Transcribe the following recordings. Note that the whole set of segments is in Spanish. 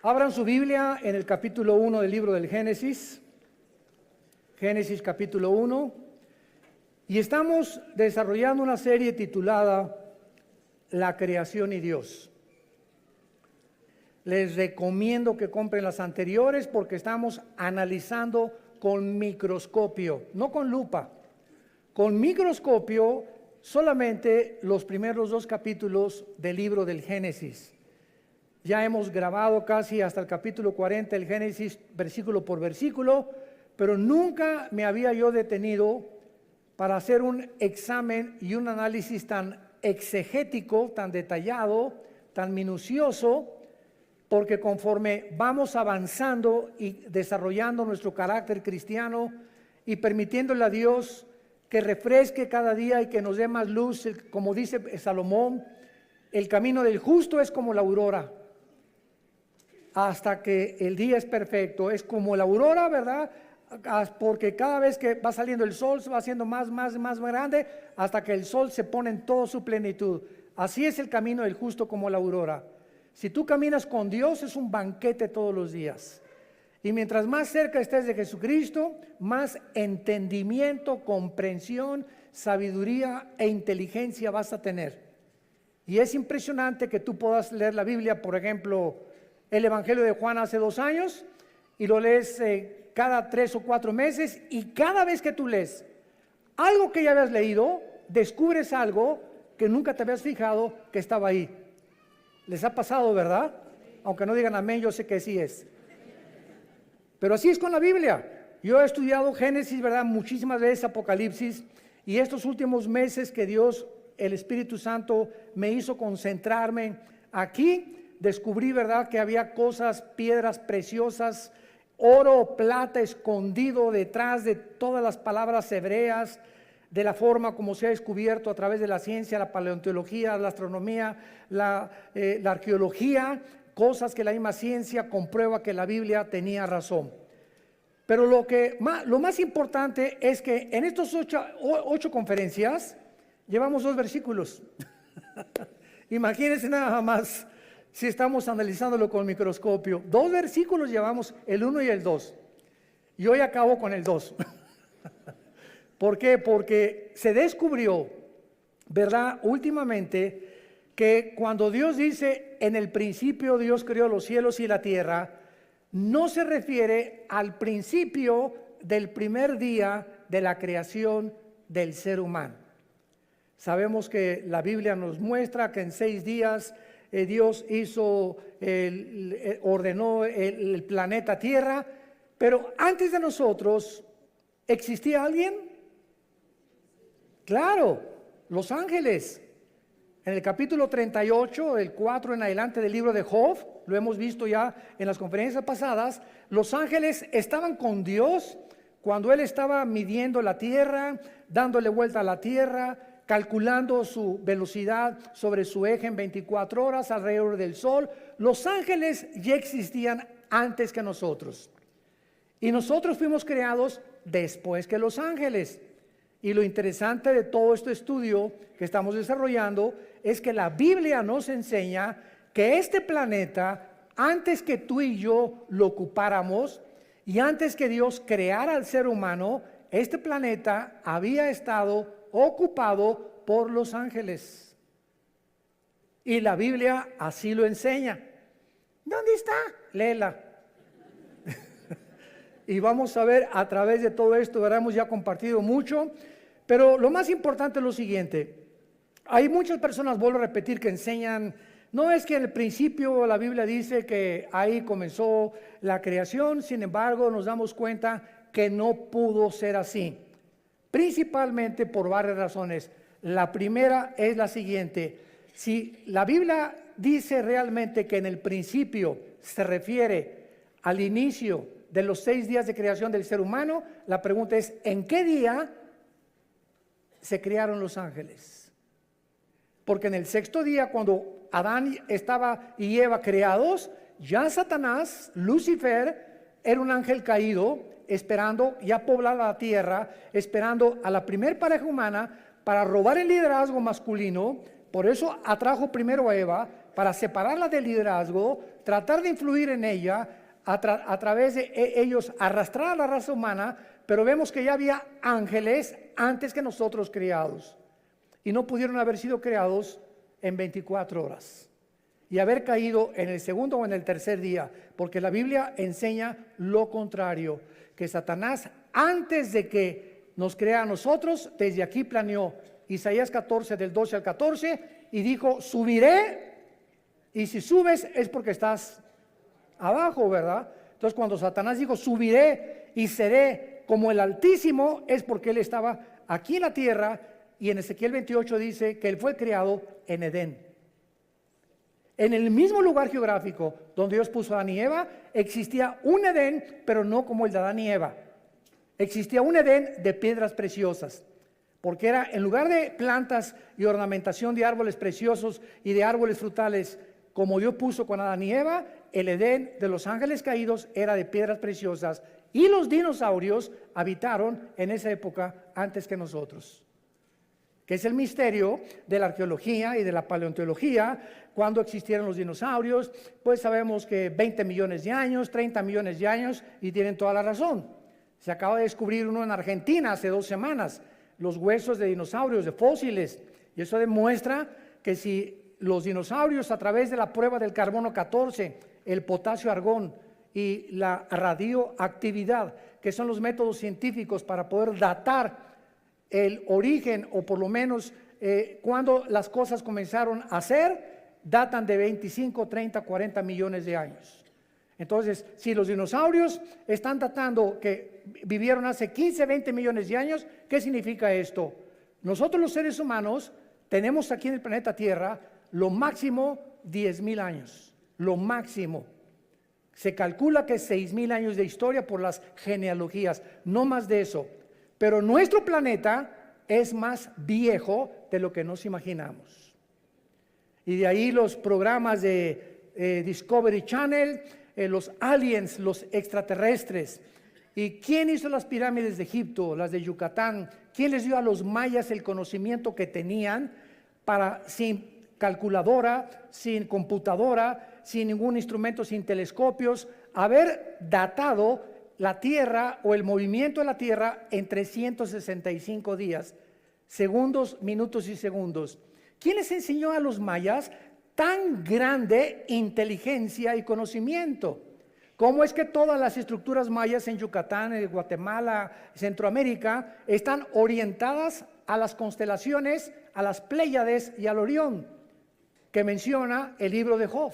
Abran su Biblia en el capítulo 1 del libro del Génesis. Génesis capítulo 1. Y estamos desarrollando una serie titulada La creación y Dios. Les recomiendo que compren las anteriores porque estamos analizando con microscopio, no con lupa. Con microscopio solamente los primeros 2 capítulos del libro del Génesis. Ya hemos grabado casi hasta el capítulo 40 el Génesis versículo por versículo, pero nunca me había yo detenido para hacer un examen y un análisis tan exegético, tan detallado, tan minucioso, porque conforme vamos avanzando y desarrollando nuestro carácter cristiano y permitiéndole a Dios que refresque cada día y que nos dé más luz, como dice Salomón, el camino del justo es como la aurora, hasta que el día es perfecto. Es como la aurora, ¿verdad? Porque cada vez que va saliendo el sol se va haciendo más grande hasta que el sol se pone en toda su plenitud. Así es el camino del justo como la aurora. Si tú caminas con Dios es un banquete todos los días. Y mientras más cerca estés de Jesucristo, más entendimiento, comprensión, sabiduría e inteligencia vas a tener. Y es impresionante que tú puedas leer la Biblia, por ejemplo, el Evangelio de Juan hace 2 años, y lo lees cada 3 o 4 meses, y cada vez que tú lees algo que ya habías leído, descubres algo que nunca te habías fijado que estaba ahí. ¿Les ha pasado, verdad? Aunque no digan amén, yo sé que sí es. Pero así es con la Biblia. Yo he estudiado Génesis, ¿verdad? Muchísimas veces Apocalipsis, y estos últimos meses que Dios, el Espíritu Santo, me hizo concentrarme aquí, descubrí, ¿verdad?, que había cosas, piedras preciosas, oro, plata escondido detrás de todas las palabras hebreas, de la forma como se ha descubierto a través de la ciencia, la paleontología, la astronomía, la arqueología, cosas que la misma ciencia comprueba que la Biblia tenía razón. Pero lo más importante es que en estos 8 conferencias llevamos 2 versículos. Imagínense nada más si estamos analizándolo con microscopio. 2 versículos llevamos, el 1 y el 2. Y hoy acabo con el 2. ¿Por qué? Porque se descubrió, ¿verdad?, últimamente, que cuando Dios dice, en el principio Dios creó los cielos y la tierra, no se refiere al principio del primer día de la creación del ser humano. Sabemos que la Biblia nos muestra que en 6 días Dios ordenó el planeta Tierra, pero antes de nosotros, ¿existía alguien? Claro, los ángeles. En el capítulo 38, el 4 en adelante del libro de Job, lo hemos visto ya en las conferencias pasadas, los ángeles estaban con Dios cuando Él estaba midiendo la tierra, dándole vuelta a la tierra, calculando su velocidad sobre su eje en 24 horas alrededor del sol. Los ángeles ya existían antes que nosotros. Y nosotros fuimos creados después que los ángeles. Y lo interesante de todo este estudio que estamos desarrollando es que la Biblia nos enseña que este planeta, antes que tú y yo lo ocupáramos y antes que Dios creara al ser humano, este planeta había estado ocupado por los ángeles. Y la Biblia así lo enseña. ¿Dónde está? Léela. Y vamos a ver a través de todo esto, ¿verdad? Hemos ya compartido mucho, pero lo más importante es lo siguiente. Hay muchas personas, vuelvo a repetir, que enseñan, no es que en el principio la Biblia dice que ahí comenzó la creación, sin embargo nos damos cuenta que no pudo ser así, principalmente por varias razones. La primera es la siguiente: si la Biblia dice realmente que en el principio se refiere al inicio de los 6 días de creación del ser humano, la pregunta es, ¿en qué día se crearon los ángeles? Porque en el 6º día, cuando Adán estaba y Eva creados, ya Satanás, Lucifer, era un ángel caído, esperando ya poblar la tierra, esperando a la primer pareja humana para robar el liderazgo masculino. Por eso atrajo primero a Eva, para separarla del liderazgo, tratar de influir en ella, a través de ellos arrastrar a la raza humana, pero vemos que ya había ángeles antes que nosotros creados, y no pudieron haber sido creados en 24 horas y haber caído en el segundo o en el tercer día, porque la Biblia enseña lo contrario, que Satanás, antes de que nos crea a nosotros, desde aquí planeó. Isaías 14, del 12 al 14, y dijo: subiré, y si subes es porque estás abajo, ¿verdad? Entonces, cuando Satanás dijo subiré y seré como el Altísimo, es porque él estaba aquí en la tierra. Y en Ezequiel 28 dice que él fue creado en Edén, en el mismo lugar geográfico donde Dios puso a Adán y Eva. Existía un Edén, pero no como el de Adán y Eva. Existía un Edén de piedras preciosas, porque era, en lugar de plantas y ornamentación de árboles preciosos y de árboles frutales, como Dios puso con Adán y Eva, el Edén de los ángeles caídos era de piedras preciosas, y los dinosaurios habitaron en esa época antes que nosotros, que es el misterio de la arqueología y de la paleontología. Cuando existieron los dinosaurios, pues sabemos que 20 millones de años, 30 millones de años, y tienen toda la razón. Se acaba de descubrir uno en Argentina hace 2 semanas, los huesos de dinosaurios, de fósiles, y eso demuestra que si los dinosaurios, a través de la prueba del carbono 14, el potasio argón y la radioactividad, que son los métodos científicos para poder datar el origen, o por lo menos cuando las cosas comenzaron a ser, datan de 25, 30, 40 millones de años. Entonces, si los dinosaurios están datando que vivieron hace 15, 20 millones de años, ¿qué significa esto? Nosotros los seres humanos tenemos aquí en el planeta Tierra lo máximo 10,000 años, lo máximo. Se calcula que 6,000 años de historia por las genealogías, no más de eso. Pero nuestro planeta es más viejo de lo que nos imaginamos. Y de ahí los programas de Discovery Channel, los aliens, los extraterrestres. ¿Y quién hizo las pirámides de Egipto, las de Yucatán? ¿Quién les dio a los mayas el conocimiento que tenían para, sin calculadora, sin computadora, sin ningún instrumento, sin telescopios, haber datado la Tierra o el movimiento de la Tierra en 365 días, segundos, minutos y segundos? ¿Quién les enseñó a los mayas tan grande inteligencia y conocimiento? ¿Cómo es que todas las estructuras mayas en Yucatán, en Guatemala, Centroamérica, están orientadas a las constelaciones, a las Pléyades y al Orión, que menciona el libro de Job?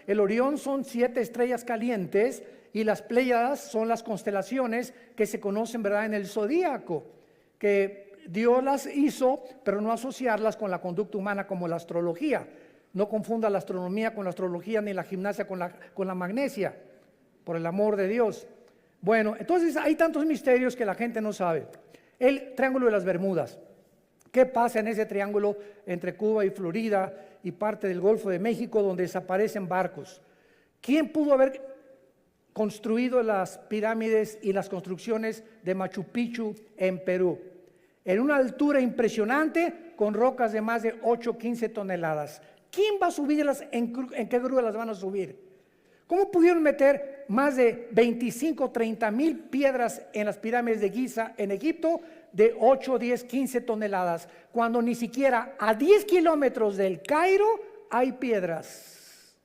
El Orión son 7 estrellas calientes, y las Pléyadas son las constelaciones que se conocen, ¿verdad?, en el zodíaco, que Dios las hizo, pero no asociarlas con la conducta humana como la astrología. No confunda la astronomía con la astrología, ni la gimnasia con la magnesia, por el amor de Dios. Bueno, entonces hay tantos misterios que la gente no sabe. El Triángulo de las Bermudas. ¿Qué pasa en ese triángulo entre Cuba y Florida y parte del Golfo de México, donde desaparecen barcos? ¿Quién pudo haber construido las pirámides y las construcciones de Machu Picchu en Perú? En una altura impresionante, con rocas de más de 8, 15 toneladas. ¿Quién va a subirlas? ¿En qué grúa las van a subir? ¿Cómo pudieron meter más de 25, 30 mil piedras en las pirámides de Giza en Egipto de 8, 10, 15 toneladas, cuando ni siquiera a 10 kilómetros del Cairo hay piedras?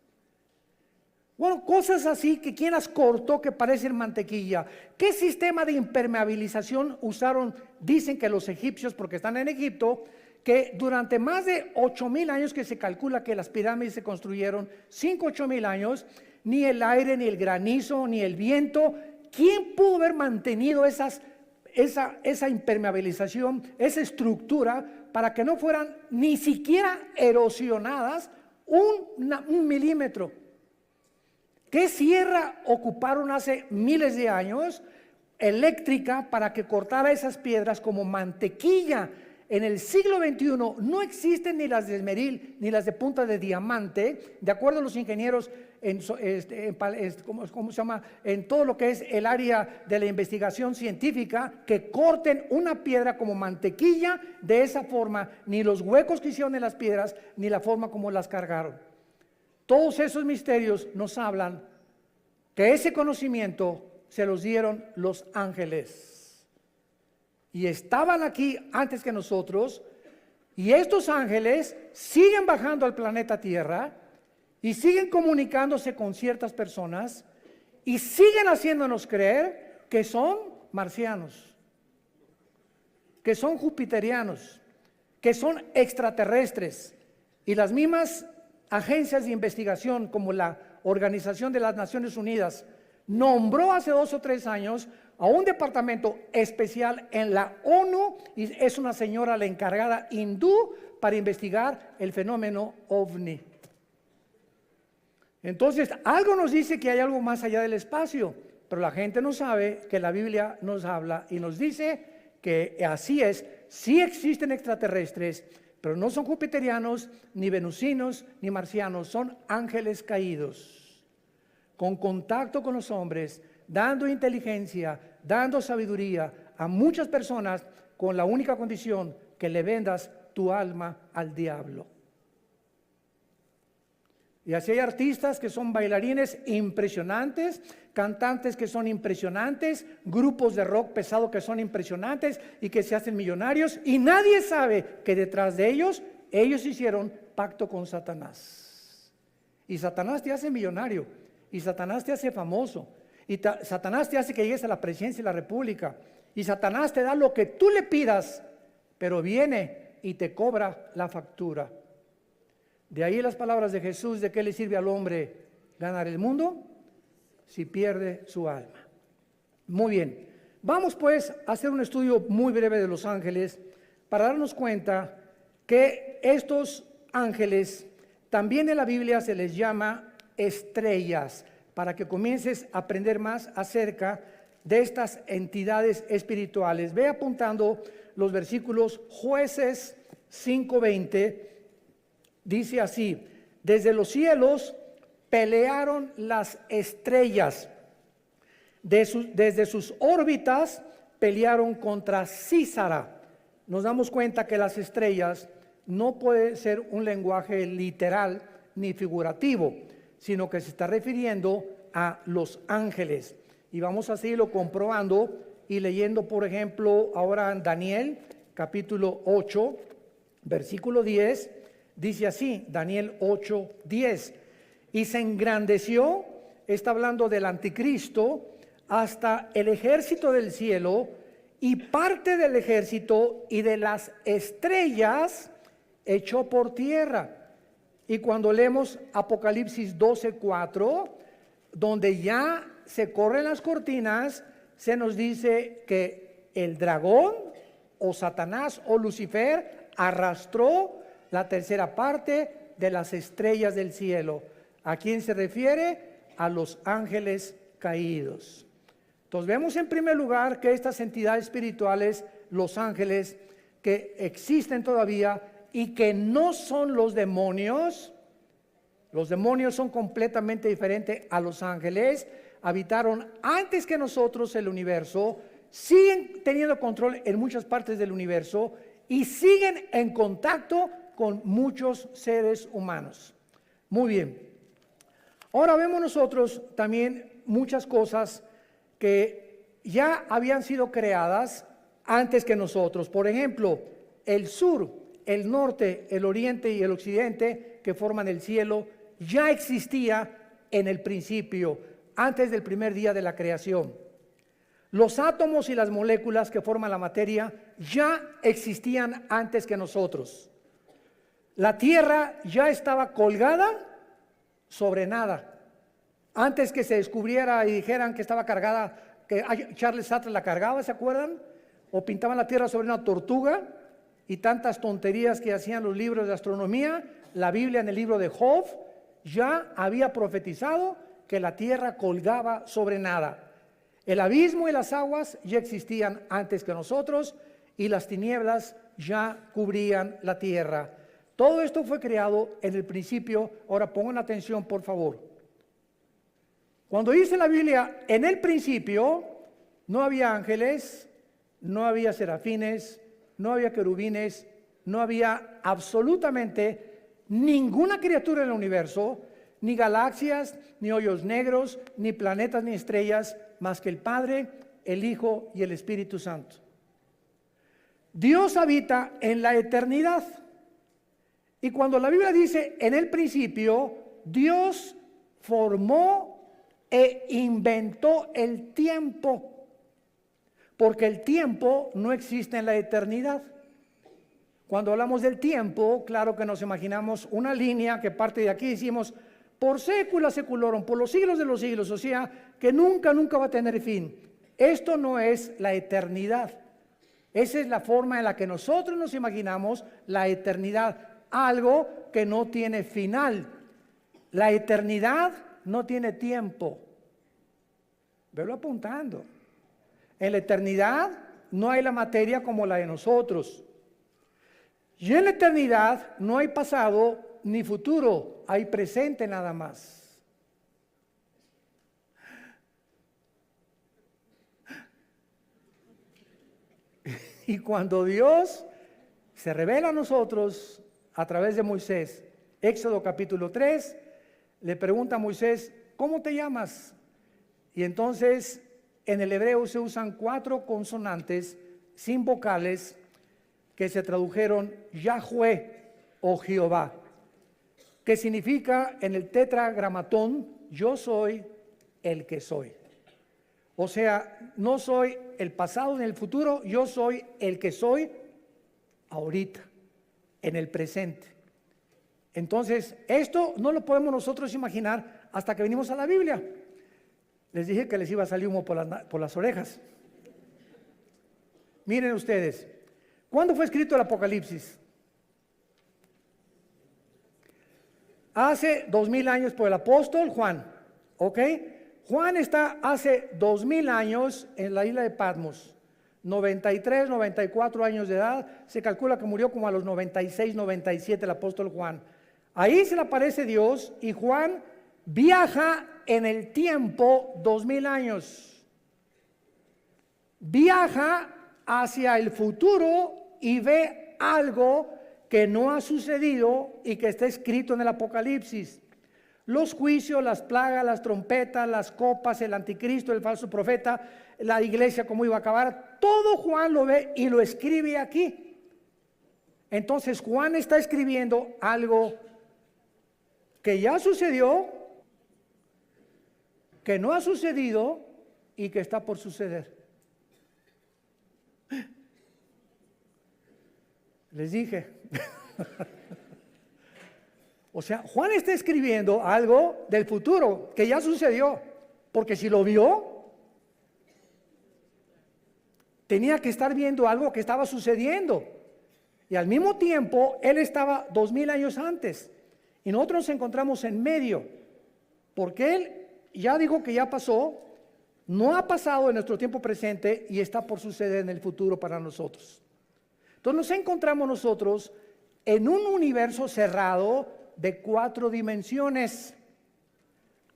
Bueno, cosas así que quién las cortó que parecen mantequilla. ¿Qué sistema de impermeabilización usaron? Dicen que los egipcios, porque están en Egipto, que durante más de 8,000 años que se calcula que las pirámides se construyeron, 5, 8,000 años, ni el aire, ni el granizo, ni el viento, ¿quién pudo haber mantenido esa impermeabilización, esa estructura, para que no fueran ni siquiera erosionadas un milímetro? ¿Qué sierra ocuparon hace miles de años eléctrica para que cortara esas piedras como mantequilla? En el siglo XXI no existen ni las de esmeril ni las de punta de diamante, de acuerdo a los ingenieros ¿cómo se llama? En todo lo que es el área de la investigación científica, que corten una piedra como mantequilla de esa forma, ni los huecos que hicieron en las piedras, ni la forma como las cargaron. Todos esos misterios nos hablan que ese conocimiento se los dieron los ángeles. Y estaban aquí antes que nosotros, y estos ángeles siguen bajando al planeta Tierra y siguen comunicándose con ciertas personas y siguen haciéndonos creer que son marcianos, que son jupiterianos, que son extraterrestres. Y las mismas agencias de investigación como la Organización de las Naciones Unidas nombró hace 2 o 3 años a un departamento especial en la ONU, y es una señora la encargada hindú para investigar el fenómeno OVNI. Entonces, algo nos dice que hay algo más allá del espacio, pero la gente no sabe que la Biblia nos habla y nos dice que así es, sí existen extraterrestres, pero no son jupiterianos, ni venusinos, ni marcianos, son ángeles caídos, con contacto con los hombres, dando inteligencia, dando sabiduría a muchas personas, con la única condición que le vendas tu alma al diablo. Y así hay artistas que son bailarines impresionantes, cantantes que son impresionantes, grupos de rock pesado que son impresionantes y que se hacen millonarios, y nadie sabe que detrás de ellos hicieron pacto con Satanás. Y Satanás te hace millonario, y Satanás te hace famoso, y Satanás te hace que llegues a la presidencia de la república, y Satanás te da lo que tú le pidas, pero viene y te cobra la factura. De ahí las palabras de Jesús: ¿de qué le sirve al hombre ganar el mundo si pierde su alma? Muy bien, vamos pues a hacer un estudio muy breve de los ángeles para darnos cuenta que estos ángeles también en la Biblia se les llama estrellas, para que comiences a aprender más acerca de estas entidades espirituales. Ve apuntando los versículos. Jueces 5:20 dice así: desde los cielos pelearon las estrellas, desde sus órbitas pelearon contra Císara. Nos damos cuenta que las estrellas no puede ser un lenguaje literal ni figurativo, sino que se está refiriendo a los ángeles. Y vamos a seguirlo comprobando y leyendo, por ejemplo, ahora en Daniel capítulo 8, versículo 10, dice así, Daniel 8, 10, y se engrandeció, está hablando del anticristo, hasta el ejército del cielo, y parte del ejército y de las estrellas echó por tierra. Y cuando leemos Apocalipsis 12:4, donde ya se corren las cortinas, se nos dice que el dragón o Satanás o Lucifer arrastró la tercera parte de las estrellas del cielo. ¿A quién se refiere? A los ángeles caídos. Entonces vemos en primer lugar que estas entidades espirituales, los ángeles, que existen todavía y que no son los demonios son completamente diferentes a los ángeles, habitaron antes que nosotros el universo, siguen teniendo control en muchas partes del universo y siguen en contacto con muchos seres humanos. Muy bien. Ahora vemos nosotros también muchas cosas que ya habían sido creadas antes que nosotros. Por ejemplo, el sur, el norte, el oriente y el occidente, que forman el cielo, ya existía en el principio, antes del primer día de la creación. Los átomos y las moléculas que forman la materia ya existían antes que nosotros. La tierra ya estaba colgada sobre nada. Antes que se descubriera y dijeran que estaba cargada, que Charles Sattler la cargaba, ¿se acuerdan? O pintaban la tierra sobre una tortuga, y tantas tonterías que hacían los libros de astronomía. La Biblia, en el libro de Job, ya había profetizado que la tierra colgaba sobre nada. El abismo y las aguas ya existían antes que nosotros, y las tinieblas ya cubrían la tierra. Todo esto fue creado en el principio. Ahora pongan atención, por favor. Cuando dice la Biblia, en el principio no había ángeles, no había serafines, no había querubines, no había absolutamente ninguna criatura en el universo, ni galaxias, ni hoyos negros, ni planetas, ni estrellas, más que el Padre, el Hijo y el Espíritu Santo. Dios habita en la eternidad. Y cuando la Biblia dice en el principio, Dios formó e inventó el tiempo, porque el tiempo no existe en la eternidad. Cuando hablamos del tiempo, claro que nos imaginamos una línea que parte de aquí, decimos por sécula seculorum, por los siglos de los siglos, o sea, que nunca va a tener fin. Esto no es la eternidad. Esa es la forma en la que nosotros nos imaginamos la eternidad, algo que no tiene final. La eternidad no tiene tiempo. Velo apuntando. En la eternidad no hay la materia como la de nosotros. Y en la eternidad no hay pasado ni futuro, hay presente nada más. Y cuando Dios se revela a nosotros a través de Moisés, Éxodo capítulo 3, le pregunta a Moisés, ¿cómo te llamas? Y entonces en el hebreo se usan 4 consonantes sin vocales que se tradujeron Yahweh o Jehová, que significa en el tetragramatón, yo soy el que soy. O sea, no soy el pasado ni el futuro, yo soy el que soy ahorita, en el presente. Entonces, esto no lo podemos nosotros imaginar hasta que venimos a la Biblia. Les dije que les iba a salir humo por las orejas. Miren ustedes, ¿cuándo fue escrito el Apocalipsis? Hace 2000 años por el apóstol Juan, ¿ok? Juan está hace 2000 años en la isla de Patmos, 93, 94 años de edad, se calcula que murió como a los 96, 97 el apóstol Juan. Ahí se le aparece Dios y Juan viaja en el tiempo 2000 años. Viaja hacia el futuro y ve algo que no ha sucedido y que está escrito en el Apocalipsis. Los juicios, las plagas, las trompetas, las copas, el anticristo, el falso profeta, la iglesia cómo iba a acabar, todo Juan lo ve y lo escribe aquí. Entonces Juan está escribiendo algo que ya sucedió, que no ha sucedido y que está por suceder. Les dije. O sea, Juan está escribiendo algo del futuro que ya sucedió, porque si lo vio, tenía que estar viendo algo que estaba sucediendo. Y al mismo tiempo, él estaba 2000 años antes. Y nosotros nos encontramos en medio, porque él ya dijo que ya pasó, no ha pasado en nuestro tiempo presente y está por suceder en el futuro para nosotros. Entonces nos encontramos nosotros en un universo cerrado de 4 dimensiones,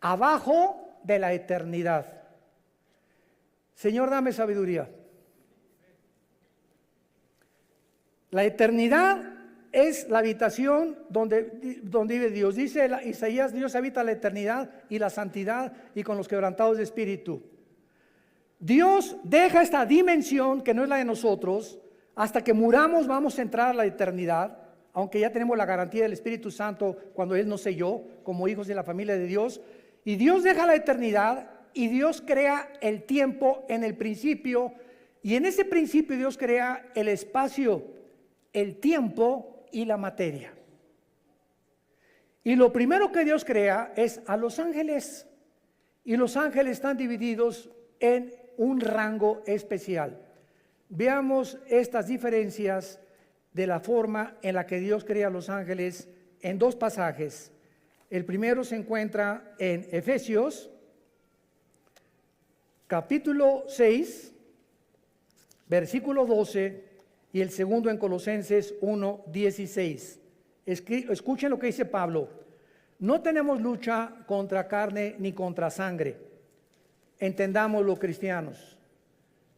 abajo de la eternidad. Señor, dame sabiduría. La eternidad es la habitación donde vive Dios. Dice Isaías, Dios habita la eternidad y la santidad y con los quebrantados de espíritu. Dios deja esta dimensión que no es la de nosotros. Hasta que muramos vamos a entrar a la eternidad, aunque ya tenemos la garantía del Espíritu Santo cuando Él nos selló como hijos de la familia de Dios. Y Dios deja la eternidad y Dios crea el tiempo en el principio. Y en ese principio Dios crea el espacio, el tiempo y la materia. Y lo primero que Dios crea es a los ángeles. Y los ángeles están divididos en un rango especial. Veamos estas diferencias de la forma en la que Dios crea a los ángeles en 2 pasajes. El primero se encuentra en Efesios, capítulo 6, versículo 12, y el segundo en Colosenses 1, 16. Escuchen lo que dice Pablo. No tenemos lucha contra carne ni contra sangre. Entendámoslo, cristianos.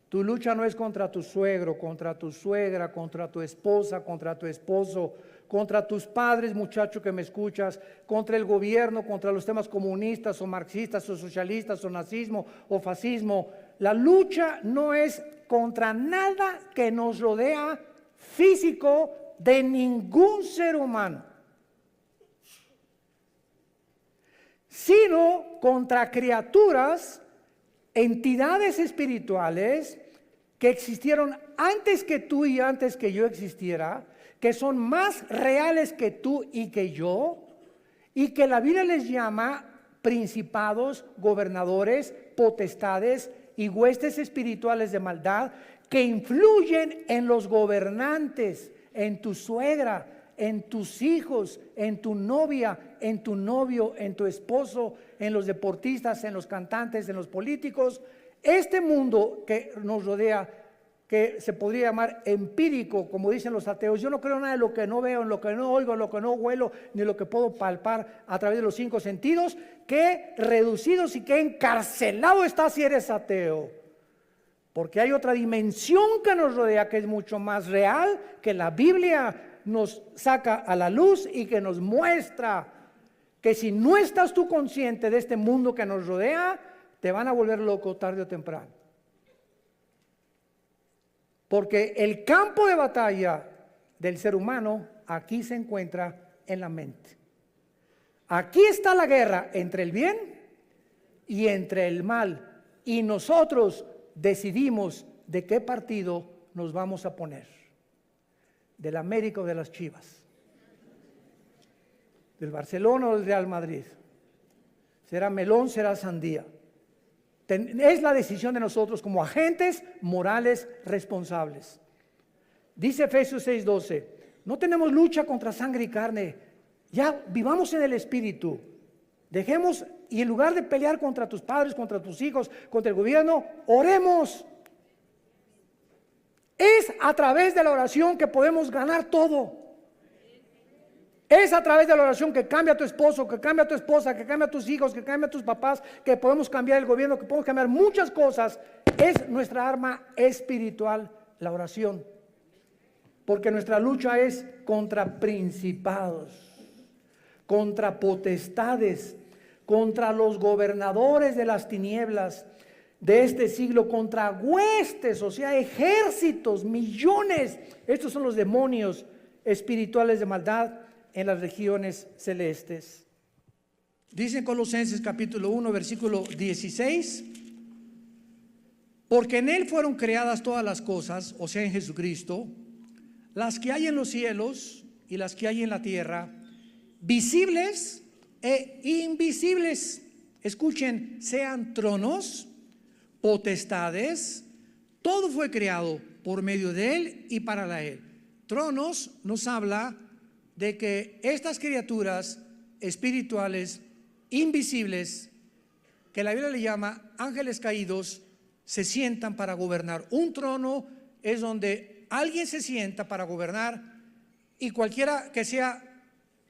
Tu lucha no es contra tu suegro, contra tu suegra, contra tu esposa, contra tu esposo, contra tus padres, muchacho que me escuchas, contra el gobierno, contra los temas comunistas o marxistas o socialistas o nazismo o fascismo. La lucha no es contra nada que nos rodea físico de ningún ser humano, sino contra criaturas, entidades espirituales que existieron antes que tú y antes que yo existiera, que son más reales que tú y que yo, y que la Biblia les llama principados, gobernadores, potestades y huestes espirituales de maldad, que influyen en los gobernantes, en tu suegra, en tus hijos, en tu novia, en tu novio, en tu esposo, en los deportistas, en los cantantes, en los políticos. Este mundo que nos rodea, que se podría llamar empírico, como dicen los ateos, yo no creo nada de lo que no veo, en lo que no oigo, en lo que no huelo, ni lo que puedo palpar a través de los 5 sentidos. Qué reducidos y qué encarcelado estás si eres ateo. Porque hay otra dimensión que nos rodea que es mucho más real, que la Biblia nos saca a la luz y que nos muestra que si no estás tú consciente de este mundo que nos rodea, te van a volver loco tarde o temprano. Porque el campo de batalla del ser humano aquí se encuentra en la mente. Aquí está la guerra entre el bien y entre el mal. Y nosotros decidimos de qué partido nos vamos a poner. Del América o de las Chivas. Del Barcelona o del Real Madrid. Será melón, será sandía. Es la decisión de nosotros como agentes morales responsables. Dice Efesios 6:12, no tenemos lucha contra sangre y carne, ya vivamos en el Espíritu. Dejemos, y en lugar de pelear contra tus padres, contra tus hijos, contra el gobierno, oremos. Es a través de la oración que podemos ganar todo. Es a través de la oración que cambia a tu esposo, que cambia a tu esposa, que cambia a tus hijos, que cambia a tus papás, que podemos cambiar el gobierno, que podemos cambiar muchas cosas. Es nuestra arma espiritual, la oración. Porque nuestra lucha es contra principados, contra potestades, contra los gobernadores de las tinieblas de este siglo, contra huestes, o sea, ejércitos, millones. Estos son los demonios espirituales de maldad en las regiones celestes. Dice en Colosenses capítulo 1 versículo 16, porque en Él fueron creadas todas las cosas, o sea en Jesucristo, las que hay en los cielos y las que hay en la tierra, visibles e invisibles. Escuchen, sean tronos, potestades, todo fue creado por medio de Él y para Él. Tronos nos habla de que estas criaturas espirituales invisibles, que la Biblia le llama ángeles caídos, se sientan para gobernar. Un trono es donde alguien se sienta para gobernar, y cualquiera que sea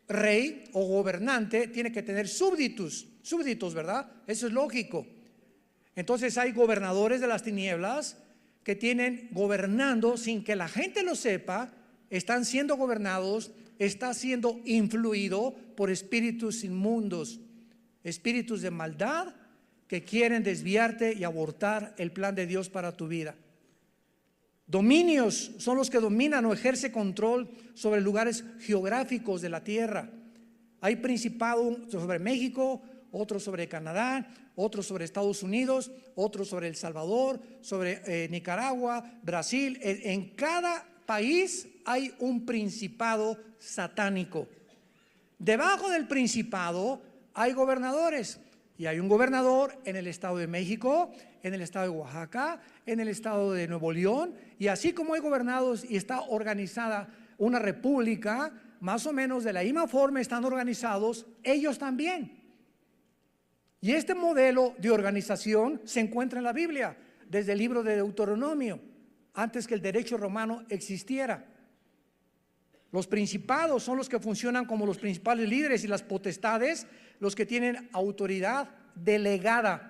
rey o gobernante tiene que tener súbditos, ¿verdad? Eso es lógico. Entonces hay gobernadores de las tinieblas que tienen gobernando sin que la gente lo sepa, están siendo gobernados, está siendo influido por espíritus inmundos, espíritus de maldad que quieren desviarte y abortar el plan de Dios para tu vida. Dominios son los que dominan o ejercen control sobre lugares geográficos de la tierra. Hay principado sobre México, otro sobre Canadá, otro sobre Estados Unidos, otro sobre El Salvador, sobre Nicaragua, Brasil. En cada país hay un principado satánico. Debajo del principado hay gobernadores, y hay un gobernador en el estado de México, en el estado de Oaxaca, en el estado de Nuevo León, y así como hay gobernados y está organizada una república, más o menos de la misma forma están organizados ellos también. Y este modelo de organización se encuentra en la Biblia, desde el libro de Deuteronomio, antes que el derecho romano existiera. Los principados son los que funcionan como los principales líderes, y las potestades, los que tienen autoridad delegada,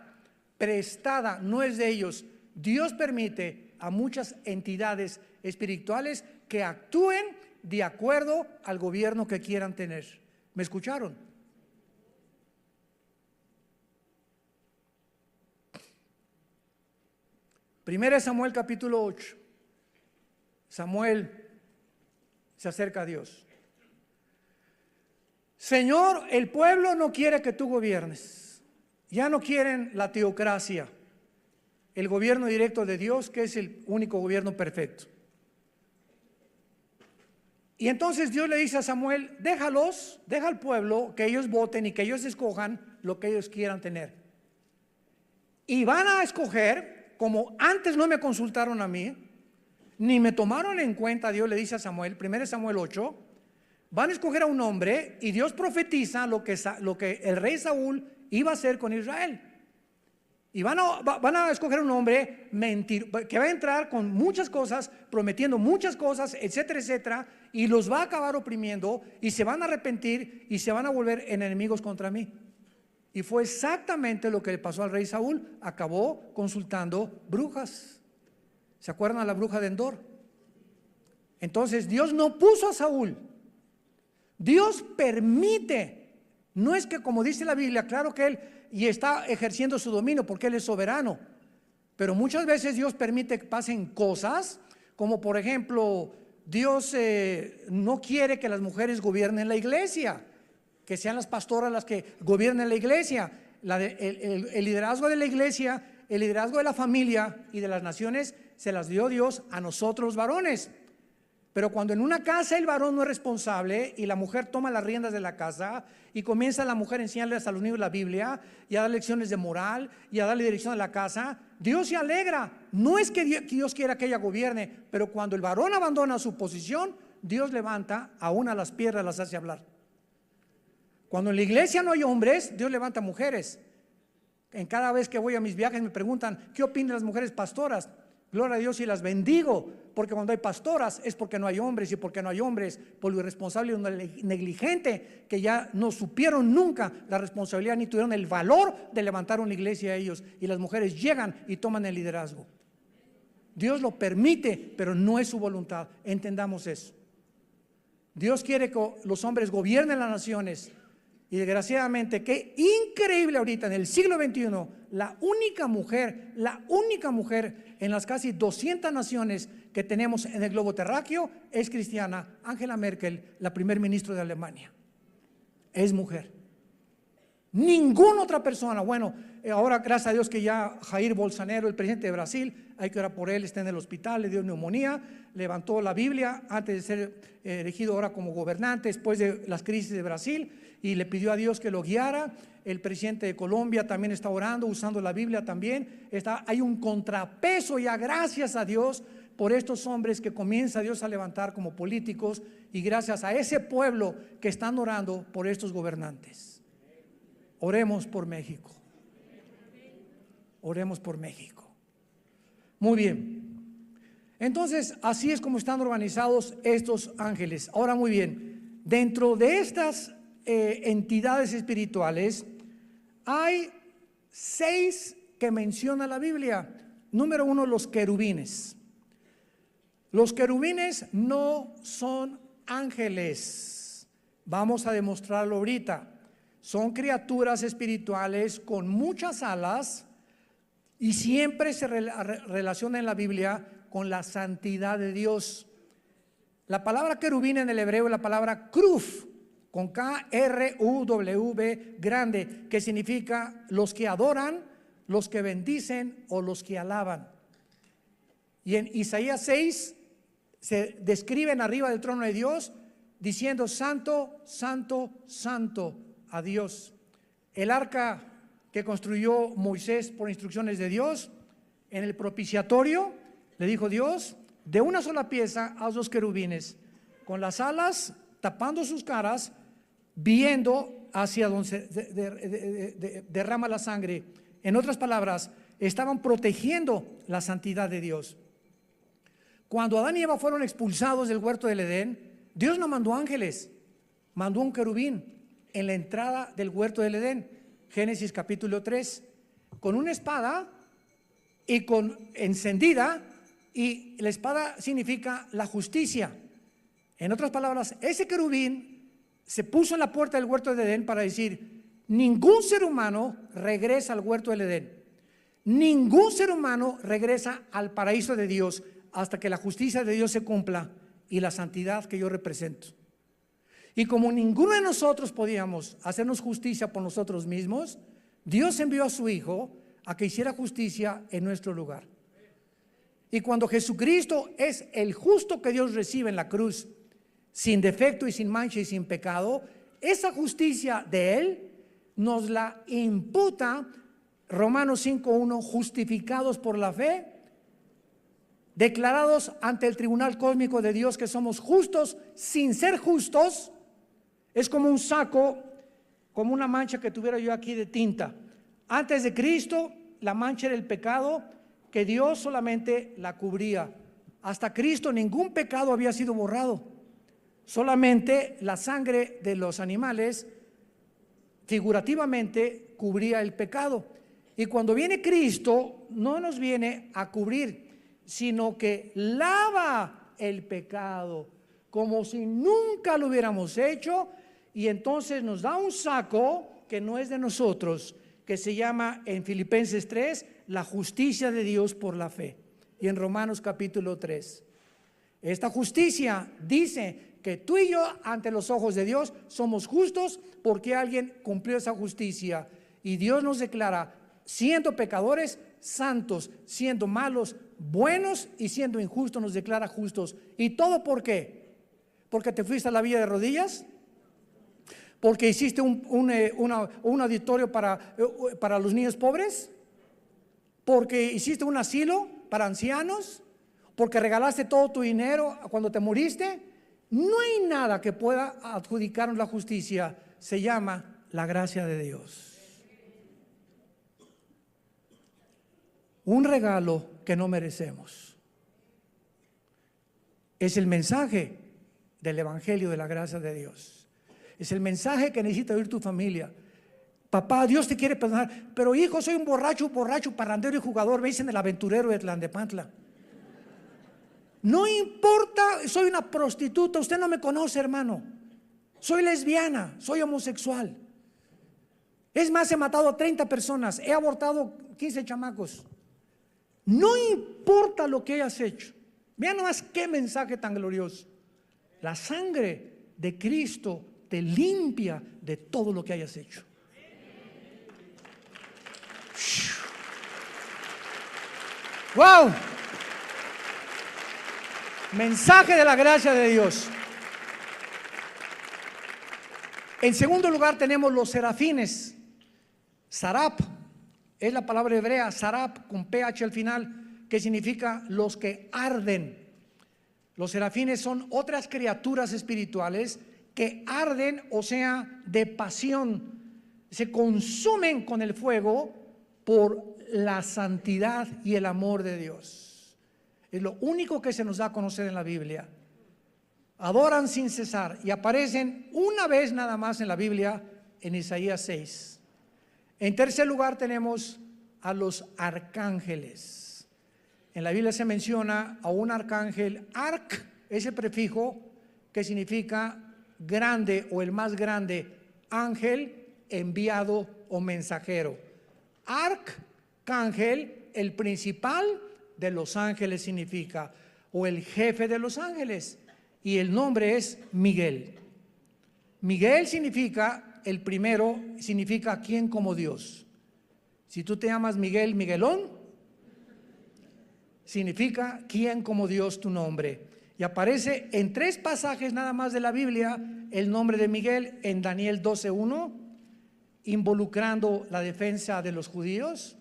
prestada, no es de ellos. Dios permite a muchas entidades espirituales que actúen de acuerdo al gobierno que quieran tener. ¿Me escucharon? Primera Samuel capítulo 8. Samuel se acerca a Dios. Señor, el pueblo no quiere que tú gobiernes. Ya no quieren la teocracia, el gobierno directo de Dios, que es el único gobierno perfecto. Y entonces Dios le dice a Samuel: deja al pueblo que ellos voten y que ellos escojan lo que ellos quieran tener. Y van a escoger, como antes no me consultaron a mí, ni me tomaron en cuenta. Dios le dice a Samuel, 1 Samuel 8, van a escoger a un hombre, y Dios profetiza lo que el rey Saúl iba a hacer con Israel. Y van a escoger un hombre que va a entrar con muchas cosas, prometiendo muchas cosas, etcétera, etcétera, y los va a acabar oprimiendo, y se van a arrepentir y se van a volver en enemigos contra mí. Y fue exactamente lo que le pasó al rey Saúl. Acabó consultando brujas. ¿Se acuerdan a la bruja de Endor? Entonces Dios no puso a Saúl. Dios permite. No es que, como dice la Biblia, claro que él y está ejerciendo su dominio porque él es soberano, pero muchas veces Dios permite que pasen cosas, como por ejemplo, Dios no quiere que las mujeres gobiernen la iglesia, que sean las pastoras las que gobiernen la iglesia. El liderazgo de la iglesia, el liderazgo de la familia y de las naciones se las dio Dios a nosotros los varones. Pero cuando en una casa el varón no es responsable y la mujer toma las riendas de la casa, y comienza la mujer a enseñarles a los niños la Biblia y a dar lecciones de moral y a darle dirección a la casa, Dios se alegra. No es que Dios quiera que ella gobierne, pero cuando el varón abandona su posición, Dios levanta aún a las piedras, las hace hablar. Cuando en la iglesia no hay hombres, Dios levanta mujeres. En cada vez que voy a mis viajes me preguntan: ¿qué opinan las mujeres pastoras? Gloria a Dios y las bendigo, porque cuando hay pastoras es porque no hay hombres, y porque no hay hombres por lo irresponsable y negligente, que ya no supieron nunca la responsabilidad ni tuvieron el valor de levantar una iglesia a ellos, y las mujeres llegan y toman el liderazgo. Dios lo permite, pero no es su voluntad. Entendamos eso. Dios quiere que los hombres gobiernen las naciones, y desgraciadamente, qué increíble ahorita en el siglo XXI, la única mujer en las casi 200 naciones que tenemos en el globo terráqueo es cristiana. Angela Merkel, la primer ministro de Alemania, es mujer. Ninguna otra persona. Bueno, ahora gracias a Dios que ya Jair Bolsonaro, el presidente de Brasil, hay que orar por él, está en el hospital, le dio neumonía, levantó la Biblia antes de ser elegido ahora como gobernante después de las crisis de Brasil, y le pidió a Dios que lo guiara. El presidente de Colombia también está orando, usando la Biblia también. Hay un contrapeso ya, gracias a Dios, por estos hombres que comienza Dios a levantar como políticos, y gracias a ese pueblo que están orando por estos gobernantes. Oremos por México. Oremos por México. Muy bien. Entonces, así es como están organizados estos ángeles. Ahora, muy bien, dentro de estas entidades espirituales hay 6 que menciona la Biblia. Número 1, los querubines. Los querubines no son ángeles. Vamos a demostrarlo ahorita. Son criaturas espirituales con muchas alas, y siempre se relaciona en la Biblia con la santidad de Dios. La palabra querubín en el hebreo es la palabra kruf, con K-R-U-W grande, que significa los que adoran, los que bendicen o los que alaban. Y en Isaías 6 se describen arriba del trono de Dios diciendo: santo, santo, santo a Dios. El arca que construyó Moisés por instrucciones de Dios, en el propiciatorio le dijo Dios: de una sola pieza haz 2 querubines, con las alas tapando sus caras, viendo hacia donde se derrama la sangre. En otras palabras, estaban protegiendo la santidad de Dios. Cuando Adán y Eva fueron expulsados del huerto del Edén, Dios no mandó ángeles, mandó un querubín en la entrada del huerto del Edén, Génesis capítulo 3, con una espada y con encendida, y la espada significa la justicia. En otras palabras, ese querubín se puso en la puerta del huerto del Edén para decir: ningún ser humano regresa al huerto del Edén, ningún ser humano regresa al paraíso de Dios hasta que la justicia de Dios se cumpla y la santidad que yo represento. Y como ninguno de nosotros podíamos hacernos justicia por nosotros mismos, Dios envió a su Hijo a que hiciera justicia en nuestro lugar. Y cuando Jesucristo es el justo que Dios recibe en la cruz, sin defecto y sin mancha y sin pecado, esa justicia de Él nos la imputa Romanos 5:1, justificados por la fe, declarados ante el tribunal cósmico de Dios que somos justos sin ser justos. Es como un saco, como una mancha que tuviera yo aquí de tinta. Antes de Cristo, la mancha era el pecado, que Dios solamente la cubría. Hasta Cristo ningún pecado había sido borrado, solamente la sangre de los animales figurativamente cubría el pecado. Y cuando viene Cristo, no nos viene a cubrir, sino que lava el pecado como si nunca lo hubiéramos hecho, y entonces nos da un saco que no es de nosotros, que se llama en Filipenses 3 la justicia de Dios por la fe, y en Romanos capítulo 3 esta justicia dice que tú y yo ante los ojos de Dios somos justos porque alguien cumplió esa justicia, y Dios nos declara siendo pecadores santos, siendo malos buenos, y siendo injustos nos declara justos. ¿Y todo por qué? ¿Porque te fuiste a la villa de rodillas? ¿Porque hiciste un auditorio para los niños pobres? ¿Porque hiciste un asilo para ancianos? ¿Porque regalaste todo tu dinero cuando te moriste? No hay nada que pueda adjudicarnos la justicia. Se llama la gracia de Dios. Un regalo que no merecemos. Es el mensaje del Evangelio de la gracia de Dios. Es el mensaje que necesita oír tu familia. Papá, Dios te quiere perdonar, pero hijo, soy un borracho, parrandero y jugador, me dicen el aventurero de Tlalnepantla. No importa, soy una prostituta, usted no me conoce, hermano. Soy lesbiana, soy homosexual. Es más, he matado a 30 personas, he abortado 15 chamacos. No importa lo que hayas hecho. Vean nomás qué mensaje tan glorioso. La sangre de Cristo te limpia de todo lo que hayas hecho. ¡Wow! Mensaje de la gracia de Dios. En segundo lugar tenemos los serafines. Sarap es la palabra hebrea, sarap con ph al final, que significa los que arden. Los serafines son otras criaturas espirituales que arden, o sea, de pasión, se consumen con el fuego por la santidad y el amor de Dios. Es lo único que se nos da a conocer en la Biblia. Adoran sin cesar y aparecen una vez nada más en la Biblia, en Isaías 6. En tercer lugar tenemos a los arcángeles. En la Biblia se menciona a un arcángel, arc, ese prefijo que significa grande o el más grande, ángel, enviado o mensajero. Arcángel, el principal de los ángeles significa, o el jefe de los ángeles, y el nombre es Miguel. Miguel significa, el primero significa quién como Dios. Si tú te llamas Miguel, Miguelón, significa quién como Dios tu nombre. Y aparece en 3 pasajes nada más de la Biblia el nombre de Miguel, en Daniel 12:1, involucrando la defensa de los judíos;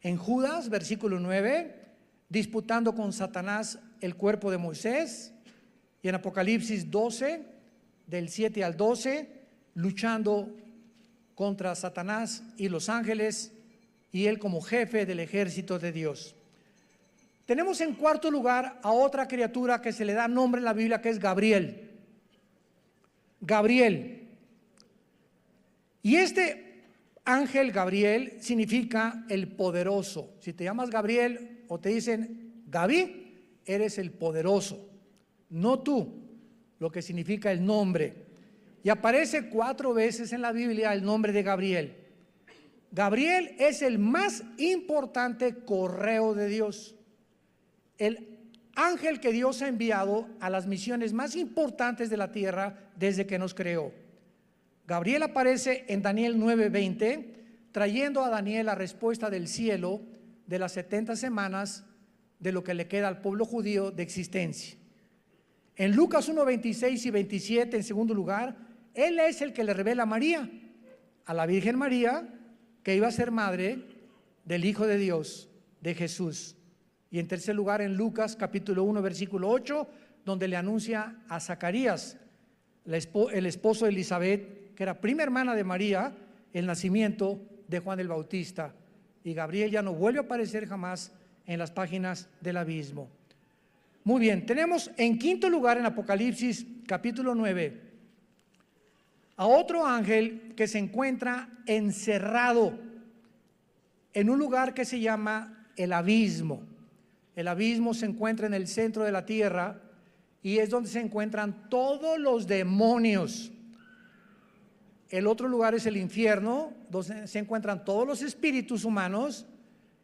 en Judas, versículo 9, disputando con Satanás el cuerpo de Moisés; y en Apocalipsis 12, del 7 al 12, luchando contra Satanás y los ángeles, y él como jefe del ejército de Dios. Tenemos en cuarto lugar a otra criatura que se le da nombre en la Biblia, que es Gabriel. Gabriel. Y este ángel Gabriel significa el poderoso. Si te llamas Gabriel o te dicen Gaby, eres el poderoso, no tú, lo que significa el nombre. Y aparece 4 veces en la Biblia el nombre de Gabriel. Gabriel es el más importante correo de Dios, el ángel que Dios ha enviado a las misiones más importantes de la tierra desde que nos creó. Gabriel aparece en Daniel 9:20, trayendo a Daniel la respuesta del cielo de las 70 semanas de lo que le queda al pueblo judío de existencia. En Lucas 1:26 y 27, en segundo lugar, él es el que le revela a María, a la Virgen María, que iba a ser madre del Hijo de Dios, de Jesús. Y en tercer lugar, en Lucas capítulo 1 versículo 8, donde le anuncia a Zacarías, el esposo de Elizabeth, que era prima hermana de María, el nacimiento de Juan el Bautista. Y Gabriel ya no vuelve a aparecer jamás en las páginas del abismo. Muy bien, tenemos en quinto lugar en Apocalipsis capítulo 9 a otro ángel que se encuentra encerrado en un lugar que se llama el abismo. El abismo se encuentra en el centro de la tierra y es donde se encuentran todos los demonios. El otro lugar es el infierno, donde se encuentran todos los espíritus humanos.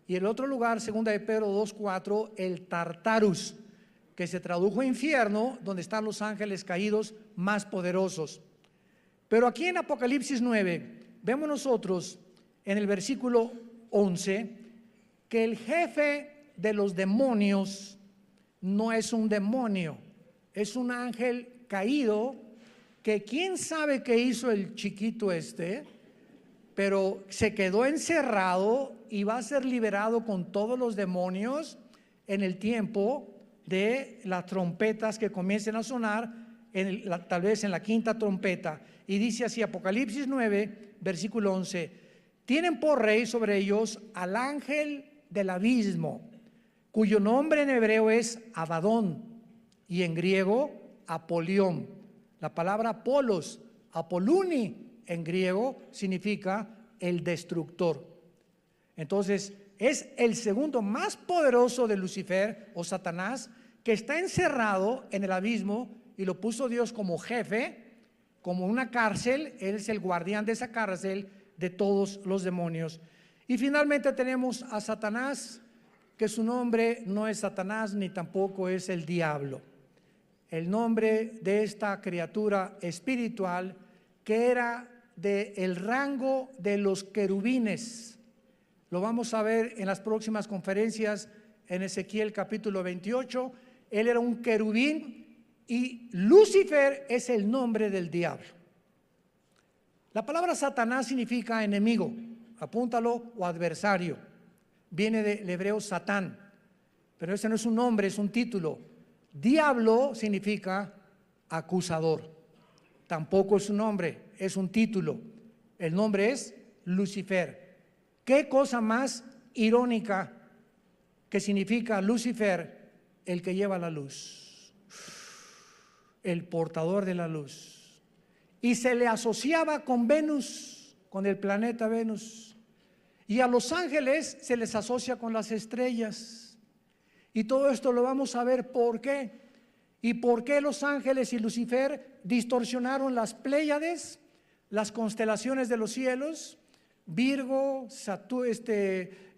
Y el otro lugar, segunda de Pedro 2:4, el Tartarus, que se tradujo infierno, donde están los ángeles caídos más poderosos. Pero aquí en Apocalipsis 9 vemos nosotros en el versículo 11 que el jefe de los demonios no es un demonio, es un ángel caído que quién sabe qué hizo el chiquito pero se quedó encerrado y va a ser liberado con todos los demonios en el tiempo de las trompetas que comiencen a sonar, tal vez en la quinta trompeta. Y dice así, Apocalipsis 9, versículo 11: tienen por rey sobre ellos al ángel del abismo, cuyo nombre en hebreo es Abadón y en griego Apolión. La palabra Apolos, Apoluni en griego significa el destructor. Entonces es el segundo más poderoso de Lucifer o Satanás, que está encerrado en el abismo y lo puso Dios como jefe, como una cárcel. Él es el guardián de esa cárcel de todos los demonios. Y finalmente tenemos a Satanás, que su nombre no es Satanás ni tampoco es el diablo. El nombre de esta criatura espiritual que era del rango de los querubines. Lo vamos a ver en las próximas conferencias en Ezequiel capítulo 28. Él era un querubín y Lucifer es el nombre del diablo. La palabra Satanás significa enemigo, apúntalo, o adversario. Viene del hebreo Satán, pero ese no es un nombre, es un título. Diablo significa acusador. Tampoco es un nombre, es un título. El nombre es Lucifer. ¿Qué cosa más irónica que significa Lucifer? El que lleva la luz, el portador de la luz. Y se le asociaba con Venus, con el planeta Venus. Y a los ángeles se les asocia con las estrellas. Y todo esto lo vamos a ver por qué. Y por qué los ángeles y Lucifer distorsionaron las Pléyades, las constelaciones de los cielos, Virgo,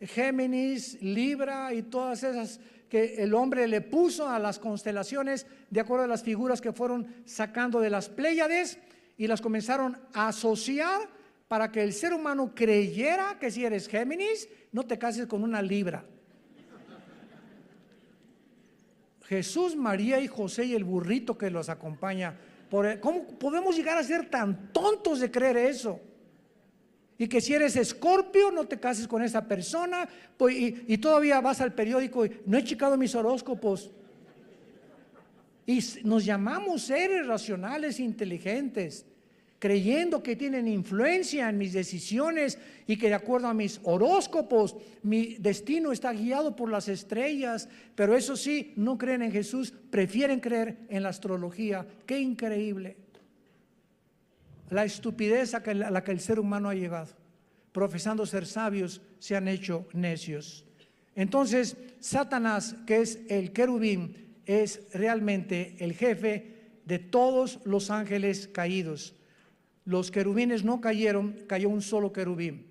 Géminis, Libra y todas esas que el hombre le puso a las constelaciones de acuerdo a las figuras que fueron sacando de las Pléyades, y las comenzaron a asociar para que el ser humano creyera que si eres Géminis, no te cases con una Libra. Jesús, María y José y el burrito que los acompaña. ¿Cómo podemos llegar a ser tan tontos de creer eso? Y que si eres Escorpio, no te cases con esa persona, pues, y todavía vas al periódico y no he checado mis horóscopos. Y nos llamamos seres racionales, inteligentes, creyendo que tienen influencia en mis decisiones y que de acuerdo a mis horóscopos mi destino está guiado por las estrellas. Pero eso sí, no creen en Jesús, prefieren creer en la astrología. ¡Qué increíble! la estupidez a la que el ser humano ha llegado. Profesando ser sabios, se han hecho necios. Entonces, Satanás, que es el querubín, es realmente el jefe de todos los ángeles caídos. Los querubines no cayeron, cayó un solo querubín.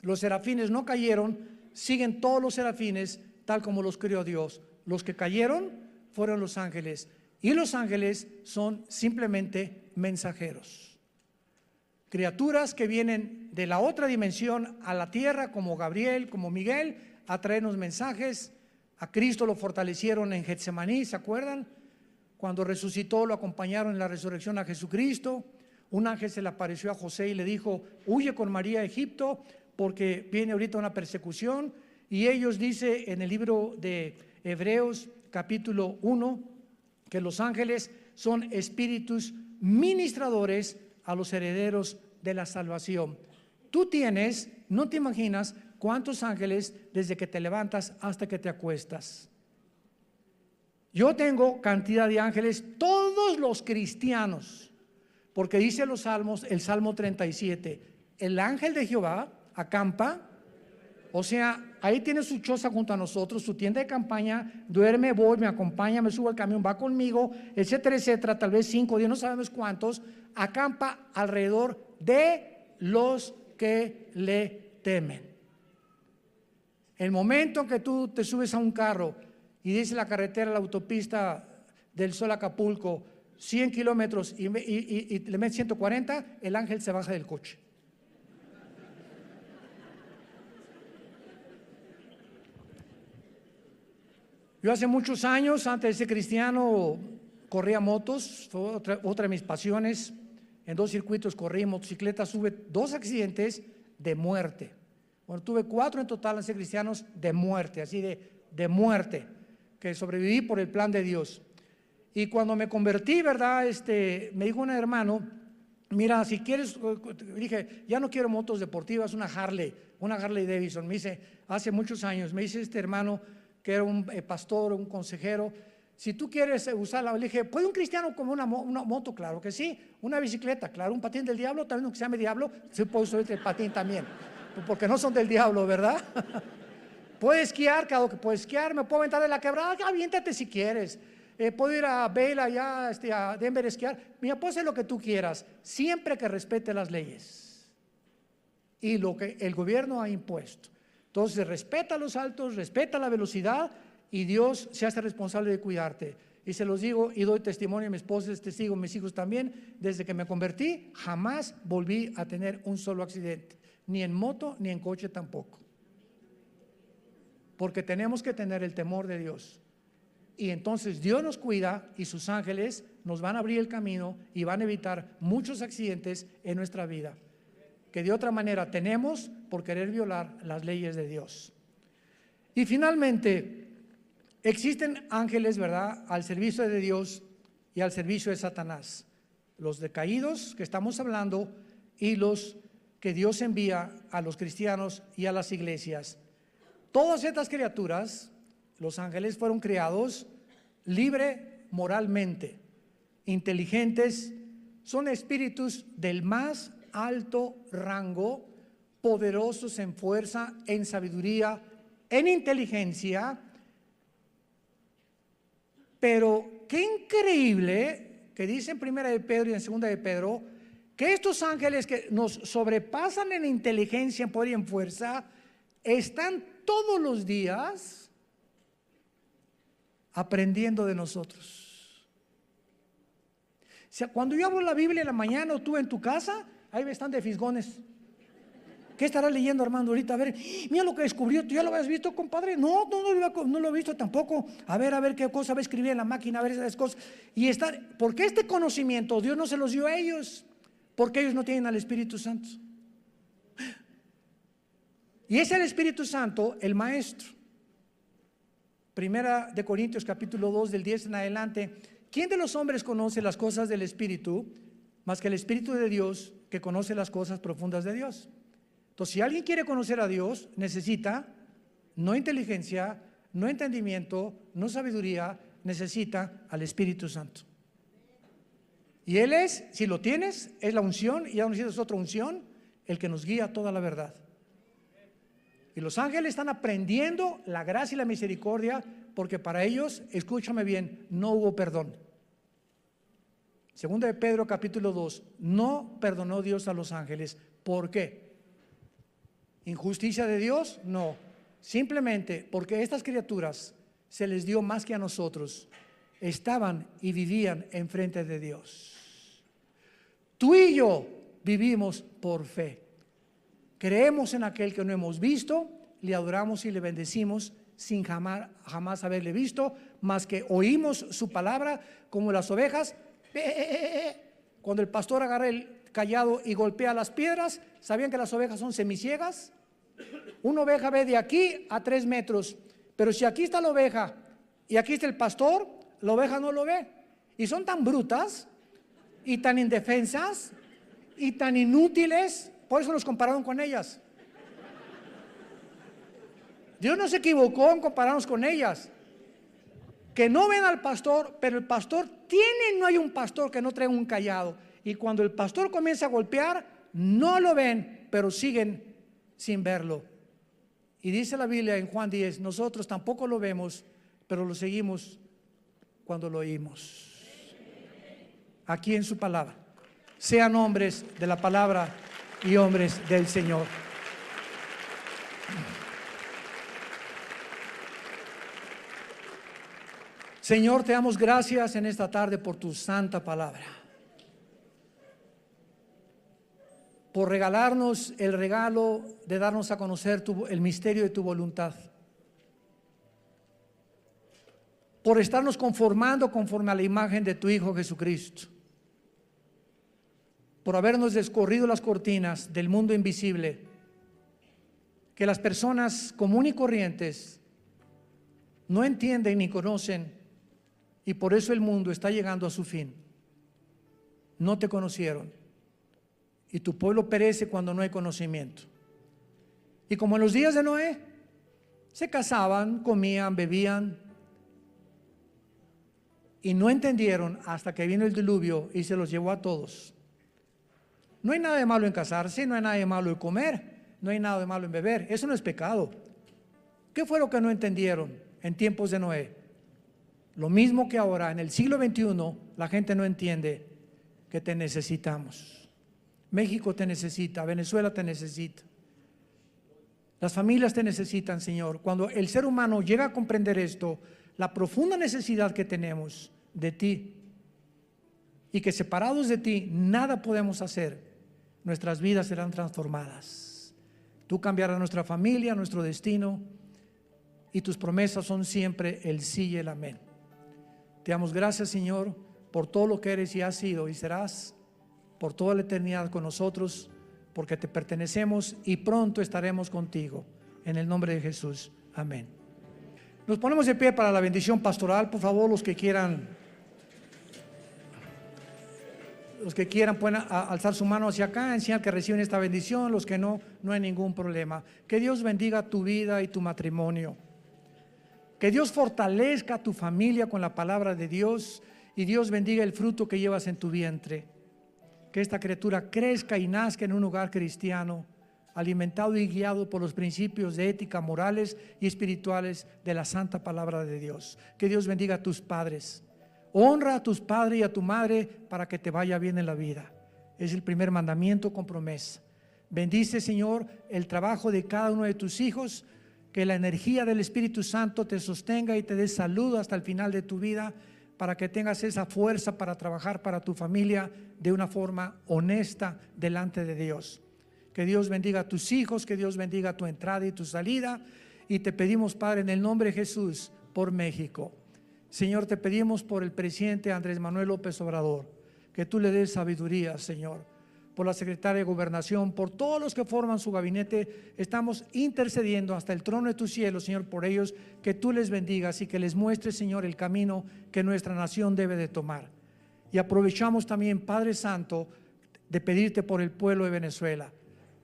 Los serafines no cayeron, siguen todos los serafines tal como los creó Dios. Los que cayeron fueron los ángeles, y los ángeles son simplemente mensajeros, criaturas que vienen de la otra dimensión a la tierra, como Gabriel, como Miguel, a traernos mensajes. A Cristo lo fortalecieron en Getsemaní, ¿se acuerdan? Cuando resucitó, lo acompañaron en la resurrección a Jesucristo. Un ángel se le apareció a José y le dijo: huye con María a Egipto, porque viene ahorita una persecución. Y ellos, dice en el libro de Hebreos capítulo 1, que los ángeles son espíritus ministradores a los herederos de la salvación. Tú tienes, no te imaginas cuántos ángeles desde que te levantas hasta que te acuestas. Yo tengo cantidad de ángeles, todos los cristianos, porque dice los salmos, el Salmo 37, el ángel de Jehová acampa, o sea, ahí tiene su choza junto a nosotros, su tienda de campaña, duerme, voy, me acompaña, me subo al camión, va conmigo, etcétera, etcétera, tal vez 5, 10, no sabemos cuántos, acampa alrededor de los que le temen. El momento que tú te subes a un carro y dice la carretera, la autopista del Sol a Acapulco, 100 kilómetros y le metes 140, el ángel se baja del coche. Yo hace muchos años, antes de ser cristiano, corría motos, fue otra de mis pasiones. En 2 circuitos corrí motocicletas, tuve 2 accidentes de muerte. Bueno, tuve 4 en total, ser cristianos, de muerte, así de muerte, que sobreviví por el plan de Dios. Y cuando me convertí, ¿verdad? Me dijo un hermano: mira, si quieres, dije, ya no quiero motos deportivas, una Harley Davidson. Me dice, hace muchos años, me dice este hermano, que era un pastor, un consejero: si tú quieres usarla. Le dije, ¿puede un cristiano como una moto? Claro que sí. Una bicicleta, claro. Un patín del diablo, también, aunque se llame diablo, se puede usar el patín también, porque no son del diablo, ¿verdad? Puede esquiar, claro que puede esquiar. Me puedo aventar de la quebrada, aviéntate si quieres. Puedo ir a Vail allá, a Denver a esquiar. Mira, puedes hacer lo que tú quieras, siempre que respete las leyes y lo que el gobierno ha impuesto. Entonces respeta los altos, respeta la velocidad, y Dios se hace responsable de cuidarte. Y se los digo y doy testimonio, mi esposa es testigo, mis hijos también. Desde que me convertí jamás volví a tener un solo accidente, ni en moto ni en coche tampoco, porque tenemos que tener el temor de Dios. Y entonces Dios nos cuida, y sus ángeles nos van a abrir el camino y van a evitar muchos accidentes en nuestra vida, que de otra manera tenemos por querer violar las leyes de Dios. Y finalmente, existen ángeles, ¿verdad?, al servicio de Dios y al servicio de Satanás. Los decaídos que estamos hablando, y los que Dios envía a los cristianos y a las iglesias. Todas estas criaturas, los ángeles, fueron creados libre moralmente, inteligentes, son espíritus del más alto rango, poderosos en fuerza, en sabiduría, en inteligencia. Pero qué increíble que dice en 1 de Pedro y en 2 de Pedro que estos ángeles que nos sobrepasan en inteligencia, en poder y en fuerza, están todos los días aprendiendo de nosotros. O sea, cuando yo abro la Biblia en la mañana, o tú en tu casa, ahí están de fisgones. ¿Qué estará leyendo, Armando, ahorita? A ver, mira lo que descubrió. ¿Tú ya lo habías visto, compadre? No lo he visto tampoco. A ver qué cosa va a escribir en la máquina, a ver esas cosas. Y porque este conocimiento Dios no se los dio a ellos, porque ellos no tienen al Espíritu Santo. Y es el Espíritu Santo el maestro. 1 de Corintios capítulo 2, del 10 en adelante. ¿Quién de los hombres conoce las cosas del Espíritu más que el Espíritu de Dios, que conoce las cosas profundas de Dios? Entonces, si alguien quiere conocer a Dios, necesita no inteligencia, no entendimiento, no sabiduría, necesita al Espíritu Santo. Y Él es, si lo tienes, es la unción, y ya no necesitas otra unción, el que nos guía a toda la verdad. Y los ángeles están aprendiendo la gracia y la misericordia, porque para ellos, escúchame bien, no hubo perdón. Segunda de Pedro capítulo 2, no perdonó Dios a los ángeles. ¿Por qué? ¿Injusticia de Dios? No. Simplemente porque estas criaturas se les dio más que a nosotros. Estaban y vivían enfrente de Dios. Tú y yo vivimos por fe. Creemos en aquel que no hemos visto, le adoramos y le bendecimos sin jamás haberle visto, más que oímos su palabra como las ovejas. Cuando el pastor agarra el cayado y golpea las piedras, ¿sabían que las ovejas son semiciegas? Una oveja ve de aquí a 3 metros, pero si aquí está la oveja y aquí está el pastor, la oveja no lo ve. Y son tan brutas y tan indefensas y tan inútiles, por eso nos compararon con ellas. Dios no se equivocó en compararnos con ellas. Que no ven al pastor, pero el pastor no hay un pastor que no traiga un cayado. Y cuando el pastor comienza a golpear, no lo ven, pero siguen sin verlo. Y dice la Biblia en Juan 10, nosotros tampoco lo vemos, pero lo seguimos cuando lo oímos. Aquí en su palabra. Sean hombres de la palabra y hombres del Señor. Señor, te damos gracias en esta tarde por tu santa palabra, por regalarnos el regalo de darnos a conocer el misterio de tu voluntad, por estarnos conformando conforme a la imagen de tu Hijo Jesucristo, por habernos descorrido las cortinas del mundo invisible que las personas comunes y corrientes no entienden ni conocen. Y por eso el mundo está llegando a su fin. No te conocieron. Y tu pueblo perece cuando no hay conocimiento. Y como en los días de Noé, se casaban, comían, bebían. Y no entendieron hasta que vino el diluvio y se los llevó a todos. No hay nada de malo en casarse, no hay nada de malo en comer, no hay nada de malo en beber. Eso no es pecado. ¿Qué fue lo que no entendieron en tiempos de Noé? Lo mismo que ahora, en el siglo XXI, la gente no entiende que te necesitamos. México te necesita, Venezuela te necesita. Las familias te necesitan, Señor. Cuando el ser humano llega a comprender esto, la profunda necesidad que tenemos de ti, y que separados de ti nada podemos hacer, nuestras vidas serán transformadas. Tú cambiarás nuestra familia, nuestro destino, y tus promesas son siempre el sí y el amén. Te damos gracias, Señor, por todo lo que eres y has sido y serás por toda la eternidad con nosotros, porque te pertenecemos y pronto estaremos contigo. En el nombre de Jesús, amén. Nos ponemos de pie para la bendición pastoral. Por favor, los que quieran pueden alzar su mano hacia acá en señal que reciben esta bendición. Los que no, no hay ningún problema. Que Dios bendiga tu vida y tu matrimonio. Que Dios fortalezca tu familia con la palabra de Dios, y Dios bendiga el fruto que llevas en tu vientre. Que esta criatura crezca y nazca en un hogar cristiano, alimentado y guiado por los principios de ética, morales y espirituales de la santa palabra de Dios. Que Dios bendiga a tus padres. Honra a tus padres y a tu madre para que te vaya bien en la vida. Es el primer mandamiento con promesa. Bendice, Señor, el trabajo de cada uno de tus hijos. Que la energía del Espíritu Santo te sostenga y te dé salud hasta el final de tu vida, para que tengas esa fuerza para trabajar para tu familia de una forma honesta delante de Dios. Que Dios bendiga a tus hijos, que Dios bendiga tu entrada y tu salida. Y te pedimos, Padre, en el nombre de Jesús, por México. Señor, te pedimos por el presidente Andrés Manuel López Obrador, que tú le des sabiduría, Señor. Por la secretaria de Gobernación, por todos los que forman su gabinete, estamos intercediendo hasta el trono de tu cielo, Señor, por ellos, que tú les bendigas y que les muestres, Señor, el camino que nuestra nación debe de tomar. Y aprovechamos también, Padre Santo, de pedirte por el pueblo de Venezuela,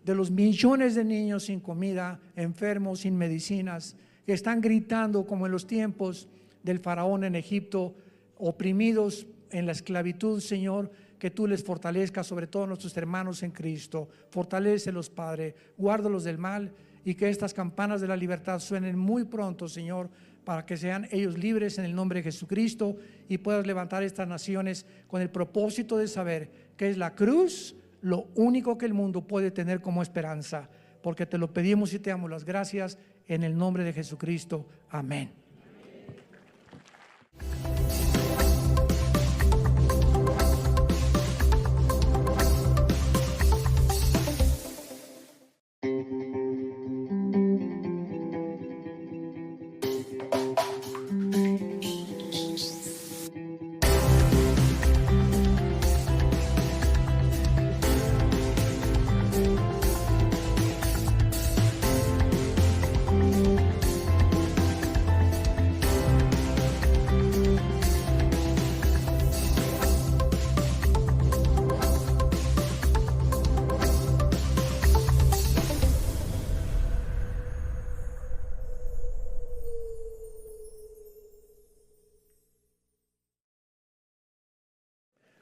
de los millones de niños sin comida, enfermos, sin medicinas, que están gritando como en los tiempos del faraón en Egipto, oprimidos en la esclavitud, Señor. que tú les fortalezcas, sobre todo a nuestros hermanos en Cristo. Fortalécelos, Padre, guárdalos del mal, y que estas campanas de la libertad suenen muy pronto, Señor, para que sean ellos libres en el nombre de Jesucristo, y puedas levantar estas naciones con el propósito de saber que es la cruz lo único que el mundo puede tener como esperanza, porque te lo pedimos y te damos las gracias en el nombre de Jesucristo. Amén.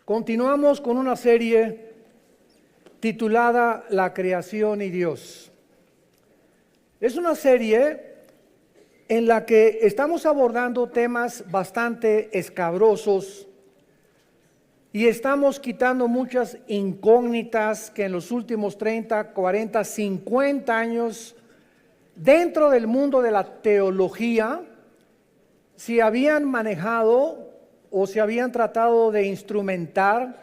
Continuamos con una serie titulada La creación y Dios. Es una serie en la que estamos abordando temas bastante escabrosos y estamos quitando muchas incógnitas que en los últimos 30, 40, 50 años dentro del mundo de la teología se habían manejado o se habían tratado de instrumentar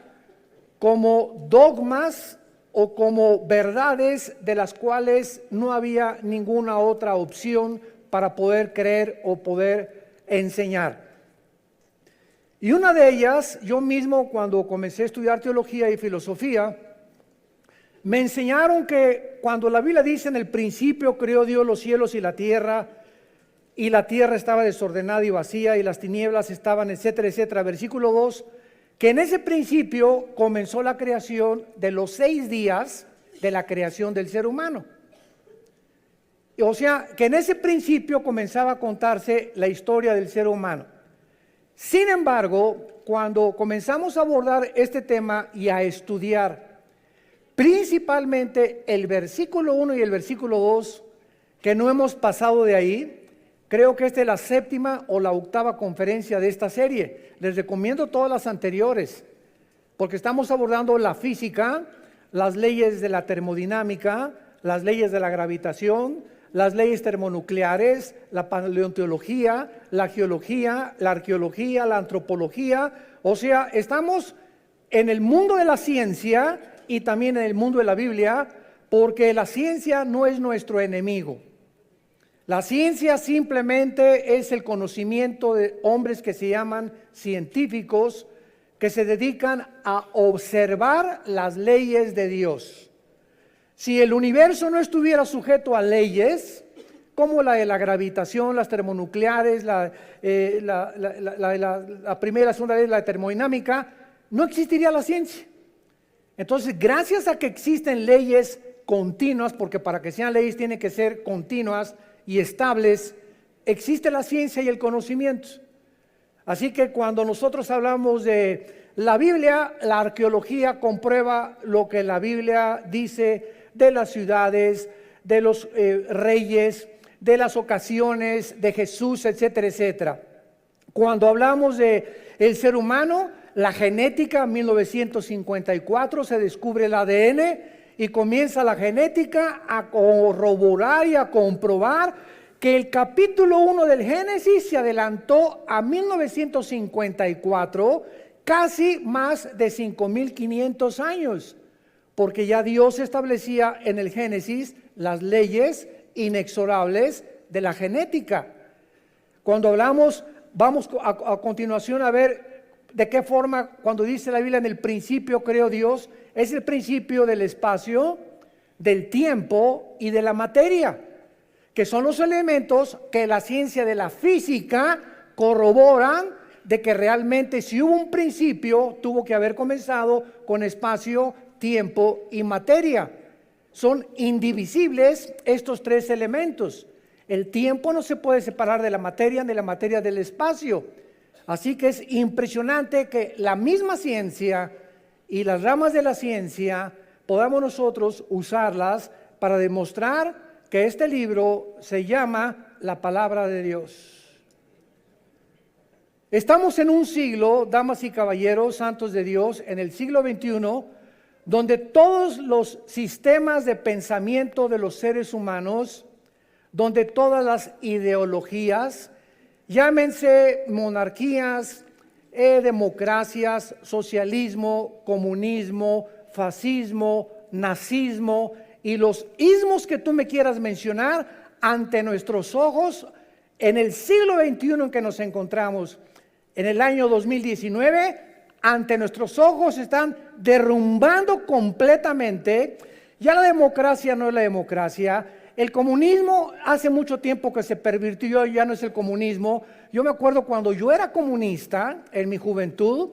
como dogmas o como verdades de las cuales no había ninguna otra opción para poder creer o poder enseñar. Y una de ellas, yo mismo cuando comencé a estudiar teología y filosofía, me enseñaron que cuando la Biblia dice en el principio creó Dios los cielos y la tierra estaba desordenada y vacía, y las tinieblas estaban, etcétera, etcétera. Versículo 2, que en ese principio comenzó la creación de los 6 días de la creación del ser humano. O sea, que en ese principio comenzaba a contarse la historia del ser humano. Sin embargo, cuando comenzamos a abordar este tema y a estudiar principalmente el versículo 1 y el versículo 2, que no hemos pasado de ahí, creo que esta es la 7ª o la 8ª conferencia de esta serie. Les recomiendo todas las anteriores, porque estamos abordando la física, las leyes de la termodinámica, las leyes de la gravitación, las leyes termonucleares, la paleontología, la geología, la arqueología, la antropología. O sea, estamos en el mundo de la ciencia y también en el mundo de la Biblia, porque la ciencia no es nuestro enemigo. La ciencia simplemente es el conocimiento de hombres que se llaman científicos, que se dedican a observar las leyes de Dios. Si el universo no estuviera sujeto a leyes, como la de la gravitación, las termonucleares, la primera y la segunda ley, la termodinámica, no existiría la ciencia. Entonces, gracias a que existen leyes continuas, porque para que sean leyes tienen que ser continuas y estables, existe la ciencia y el conocimiento. Así que cuando nosotros hablamos de la Biblia, la arqueología comprueba lo que la Biblia dice de las ciudades, de los reyes, de las ocasiones, de Jesús, etcétera, etcétera. Cuando hablamos de el ser humano, la genética, en 1954 se descubre el ADN, y comienza la genética a corroborar y a comprobar que el capítulo 1 del Génesis se adelantó a 1954, casi más de 5.500 años, porque ya Dios establecía en el Génesis las leyes inexorables de la genética. Cuando hablamos, vamos a continuación a ver de qué forma, cuando dice la Biblia en el principio creó Dios, es el principio del espacio, del tiempo y de la materia, que son los elementos que la ciencia de la física corroboran de que realmente si hubo un principio, tuvo que haber comenzado con espacio, tiempo y materia. Son indivisibles estos 3 elementos. El tiempo no se puede separar de la materia, ni la materia del espacio. Así que es impresionante que la misma ciencia y las ramas de la ciencia podamos nosotros usarlas para demostrar que este libro se llama la palabra de Dios. Estamos en un siglo, damas y caballeros, santos de Dios, en el siglo XXI, donde todos los sistemas de pensamiento de los seres humanos, donde todas las ideologías, llámense monarquías, democracias, socialismo, comunismo, fascismo, nazismo y los ismos que tú me quieras mencionar, ante nuestros ojos, en el siglo XXI en que nos encontramos, en el año 2019, ante nuestros ojos están derrumbando completamente. Ya la democracia no es la democracia. El comunismo hace mucho tiempo que se pervirtió, ya no es el comunismo. Yo me acuerdo cuando yo era comunista en mi juventud,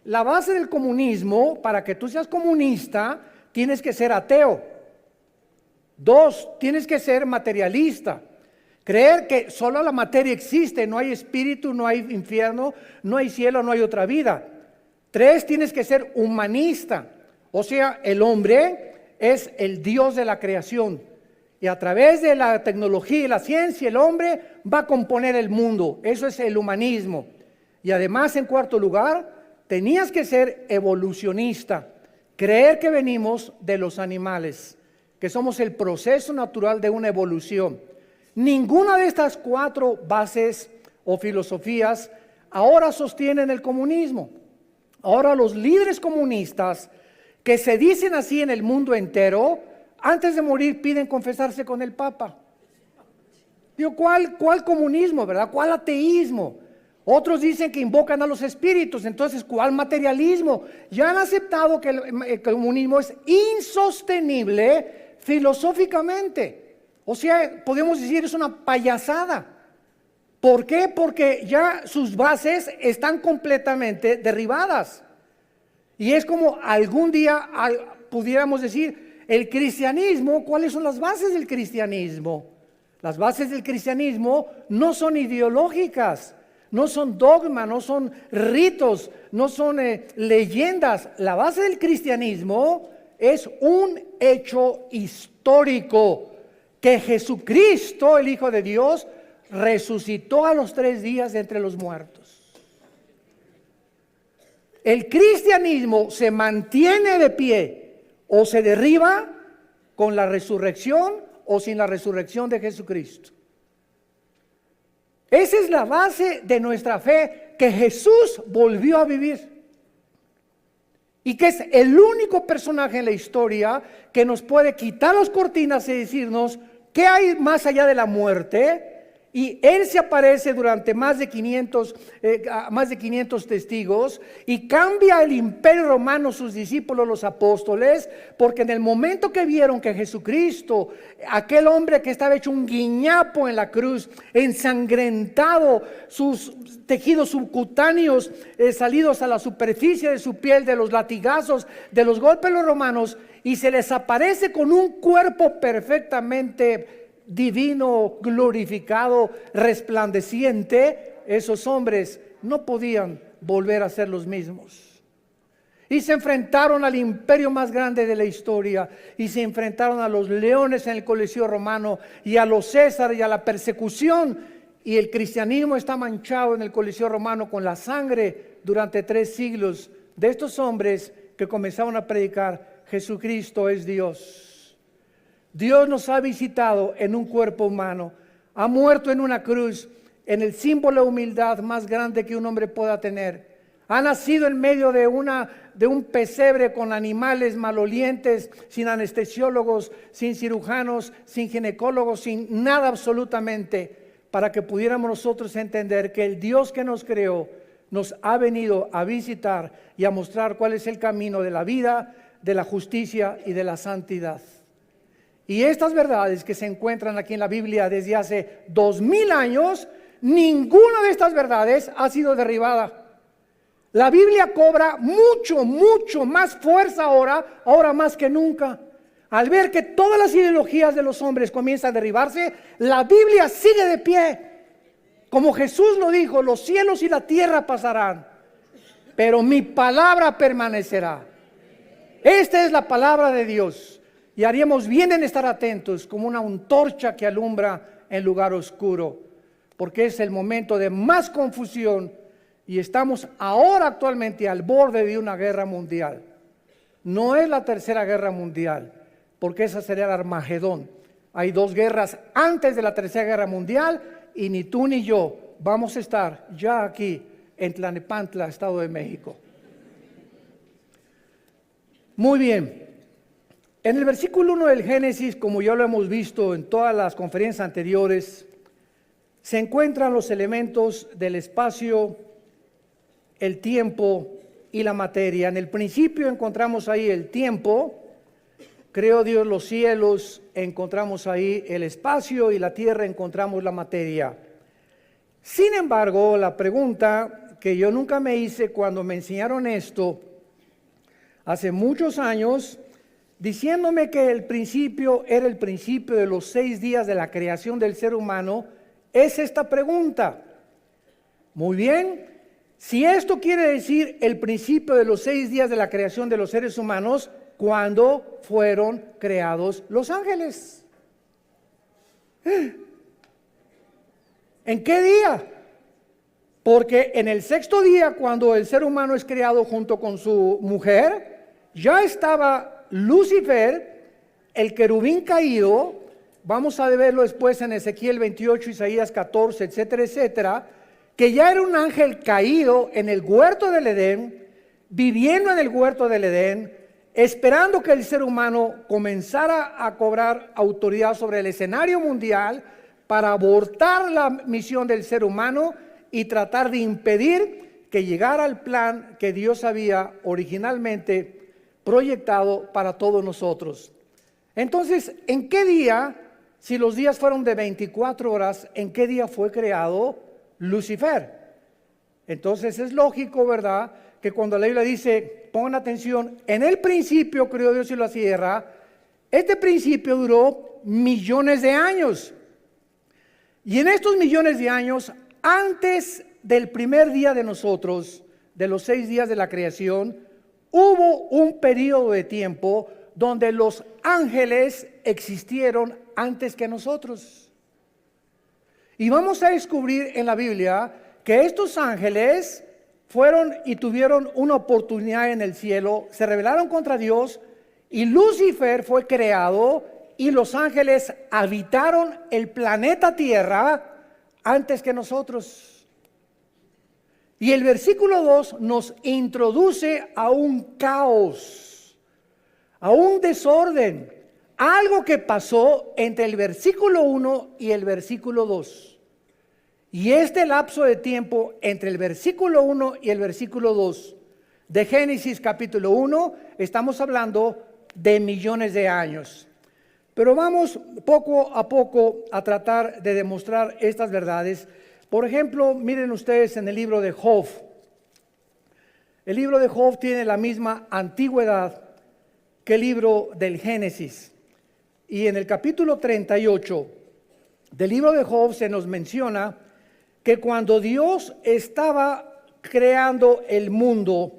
la base del comunismo, para que tú seas comunista, tienes que ser ateo. 2, tienes que ser materialista. Creer que solo la materia existe, no hay espíritu, no hay infierno, no hay cielo, no hay otra vida. 3, tienes que ser humanista. O sea, el hombre es el Dios de la creación. Y a través de la tecnología y la ciencia, el hombre va a componer el mundo. Eso es el humanismo. Y además, en 4 lugar, tenías que ser evolucionista. Creer que venimos de los animales, que somos el proceso natural de una evolución. Ninguna de estas 4 bases o filosofías ahora sostienen el comunismo. Ahora los líderes comunistas que se dicen así en el mundo entero, antes de morir piden confesarse con el Papa. Digo, ¿cuál comunismo, verdad? ¿Cuál ateísmo? Otros dicen que invocan a los espíritus, entonces ¿cuál materialismo? Ya han aceptado que el comunismo es insostenible filosóficamente. O sea, podemos decir es una payasada. ¿Por qué? Porque ya sus bases están completamente derribadas. Y es como algún día pudiéramos decir, el cristianismo, ¿cuáles son las bases del cristianismo? Las bases del cristianismo no son ideológicas, no son dogmas, no son ritos, no son leyendas. La base del cristianismo es un hecho histórico, que Jesucristo, el Hijo de Dios, resucitó a los 3 días de entre los muertos. El cristianismo se mantiene de pie o se derriba con la resurrección o sin la resurrección de Jesucristo. Esa es la base de nuestra fe, que Jesús volvió a vivir. Y que es el único personaje en la historia que nos puede quitar las cortinas y decirnos qué hay más allá de la muerte. Y Él se aparece durante más de 500 testigos y cambia el imperio romano, sus discípulos, los apóstoles, porque en el momento que vieron que Jesucristo, aquel hombre que estaba hecho un guiñapo en la cruz, ensangrentado, sus tejidos subcutáneos salidos a la superficie de su piel, de los latigazos, de los golpes de los romanos, y se les aparece con un cuerpo perfectamente divino, glorificado, resplandeciente, esos hombres no podían volver a ser los mismos. Y se enfrentaron al imperio más grande de la historia, y se enfrentaron a los leones en el Coliseo romano, y a los Césares, y a la persecución. Y el cristianismo está manchado en el Coliseo romano con la sangre durante 3 siglos de estos hombres que comenzaron a predicar: Jesucristo es Dios. Dios nos ha visitado en un cuerpo humano, ha muerto en una cruz, en el símbolo de humildad más grande que un hombre pueda tener. Ha nacido en medio de un pesebre con animales malolientes, sin anestesiólogos, sin cirujanos, sin ginecólogos, sin nada absolutamente, para que pudiéramos nosotros entender que el Dios que nos creó nos ha venido a visitar y a mostrar cuál es el camino de la vida, de la justicia y de la santidad. Y estas verdades que se encuentran aquí en la Biblia desde hace 2000 años, ninguna de estas verdades ha sido derribada. La Biblia cobra mucho más fuerza ahora más que nunca. Al ver que todas las ideologías de los hombres comienzan a derribarse, la Biblia sigue de pie. Como Jesús lo dijo, los cielos y la tierra pasarán, pero mi palabra permanecerá. Esta es la palabra de Dios. Y haríamos bien en estar atentos como una antorcha que alumbra en lugar oscuro, porque es el momento de más confusión y estamos ahora actualmente al borde de una guerra mundial. No es la tercera guerra mundial, porque esa sería el Armagedón. Hay 2 guerras antes de la tercera guerra mundial y ni tú ni yo vamos a estar ya aquí en Tlalnepantla, Estado de México. Muy bien. En el versículo 1 del Génesis, como ya lo hemos visto en todas las conferencias anteriores, se encuentran los elementos del espacio, el tiempo y la materia. En el principio encontramos ahí el tiempo, creó Dios los cielos, encontramos ahí el espacio, y la tierra encontramos la materia. Sin embargo, la pregunta que yo nunca me hice cuando me enseñaron esto, hace muchos años, diciéndome que el principio era el principio de los 6 días de la creación del ser humano, es esta pregunta. Muy bien, si esto quiere decir el principio de los 6 días de la creación de los seres humanos, ¿cuándo fueron creados los ángeles? ¿En qué día? Porque en el 6º día, cuando el ser humano es creado junto con su mujer, ya estaba Lucifer, el querubín caído. Vamos a verlo después en Ezequiel 28, Isaías 14, etcétera, etcétera, que ya era un ángel caído en el huerto del Edén, viviendo en el huerto del Edén, esperando que el ser humano comenzara a cobrar autoridad sobre el escenario mundial para abortar la misión del ser humano y tratar de impedir que llegara al plan que Dios había originalmente proyectado para todos nosotros. Entonces, ¿en qué día, si los días fueron de 24 horas, en qué día fue creado Lucifer? Entonces es lógico, ¿verdad?, que cuando la Biblia dice, pongan atención, en el principio creó Dios y la tierra, este principio duró millones de años. Y en estos millones de años, antes del primer día de nosotros, de los 6 días de la creación, hubo un periodo de tiempo donde los ángeles existieron antes que nosotros. Y vamos a descubrir en la Biblia que estos ángeles fueron y tuvieron una oportunidad en el cielo, se rebelaron contra Dios y Lucifer fue creado y los ángeles habitaron el planeta Tierra antes que nosotros. Y el versículo 2 nos introduce a un caos, a un desorden, algo que pasó entre el versículo 1 y el versículo 2. Y este lapso de tiempo entre el versículo 1 y el versículo 2 de Génesis capítulo 1, estamos hablando de millones de años. Pero vamos poco a poco a tratar de demostrar estas verdades. Por ejemplo, miren ustedes en el libro de Job. El libro de Job tiene la misma antigüedad que el libro del Génesis. Y en el capítulo 38 del libro de Job se nos menciona que cuando Dios estaba creando el mundo,